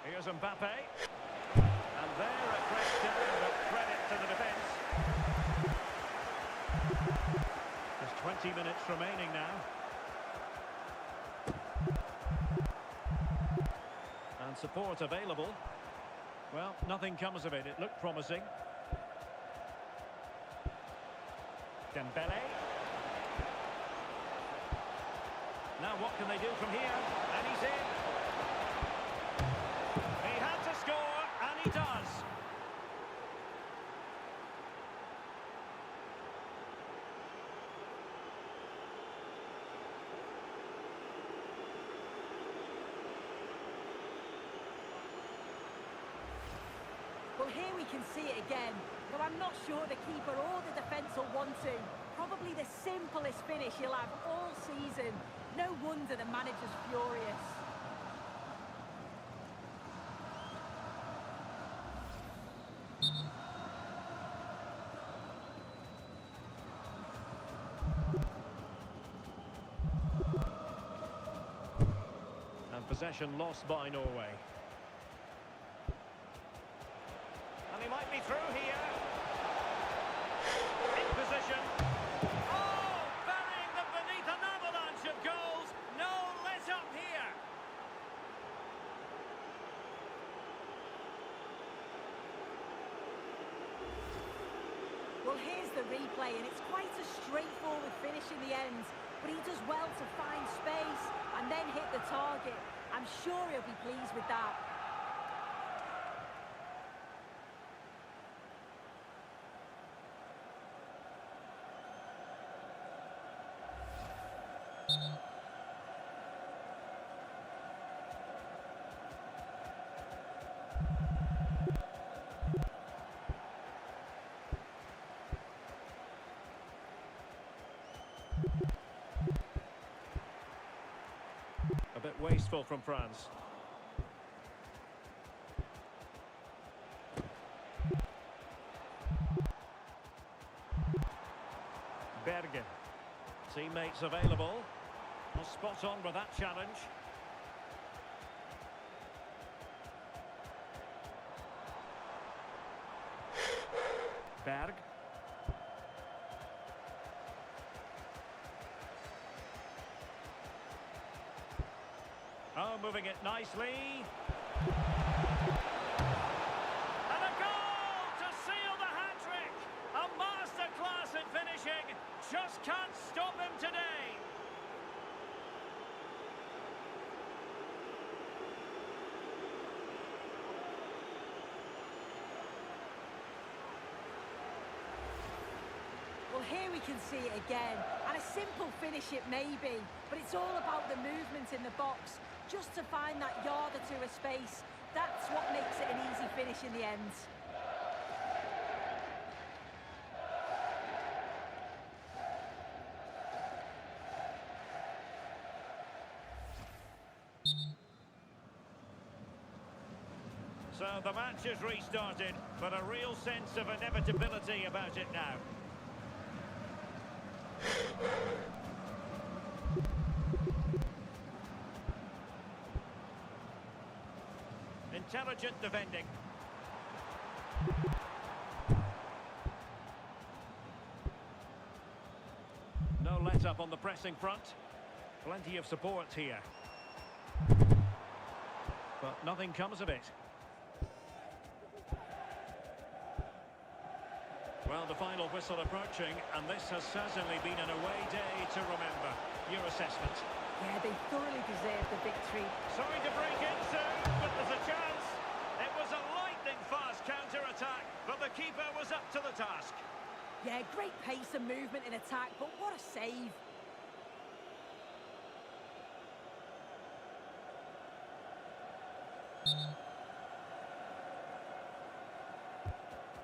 Here's Mbappé. And there a crackdown of credit to the defence. There's 20 minutes remaining now. And support available. Well, nothing comes of it. It looked promising. Dembele. Now what can they do from here? And he's in. He had to score, and he does. Well, here we can see it again, though I'm not sure the keeper or the defence will want to. Probably the simplest finish he'll have all season. No wonder the manager's furious. And possession lost by Norway. And he might be through here. In position. Oh, burying them beneath an avalanche of goals. No let up here. Well, here's the replay, and it's quite a straightforward finish in the end. But he does well to find space and then hit the target. I'm sure he'll be pleased with that. A bit wasteful from France. Bergen. Teammates available. Well, spot on with that challenge. Berg. Oh, moving it nicely. And a goal to seal the hat-trick. A masterclass in finishing. Just can't stop him today. Well, here we can see it again, and a simple finish it may be, but it's all about the movement in the box, just to find that yard or two of space. That's what makes it an easy finish in the end. So the match has restarted, but a real sense of inevitability about it now. Intelligent defending. No let up on the pressing front. Plenty of support here. But nothing comes of it. Well, the final whistle approaching, and this has certainly been an away day to remember. Your assessment? Yeah, they thoroughly deserved the victory. Sorry to break in soon, but there's a chance. It was a lightning-fast counter-attack, but the keeper was up to the task. Yeah, great pace and movement in attack, but what a save.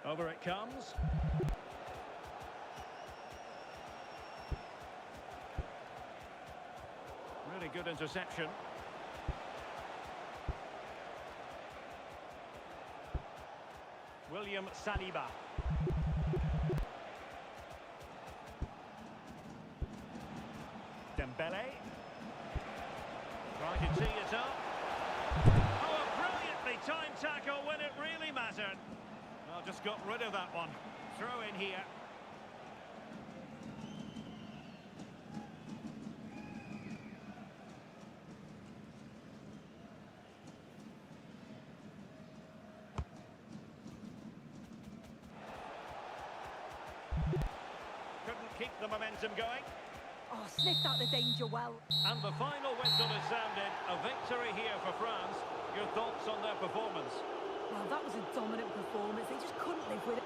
Over it comes. Really good interception. William Saliba. Dembele. Trying to tee it up. Oh, a brilliantly timed tackle when it really mattered. Well, just got rid of that one. Throw in here. Couldn't keep the momentum going. Oh, sniffed out the danger well. And the final whistle is sounded. A victory here for France. Your thoughts on their performance? Well, that was a dominant performance. They just couldn't live with it.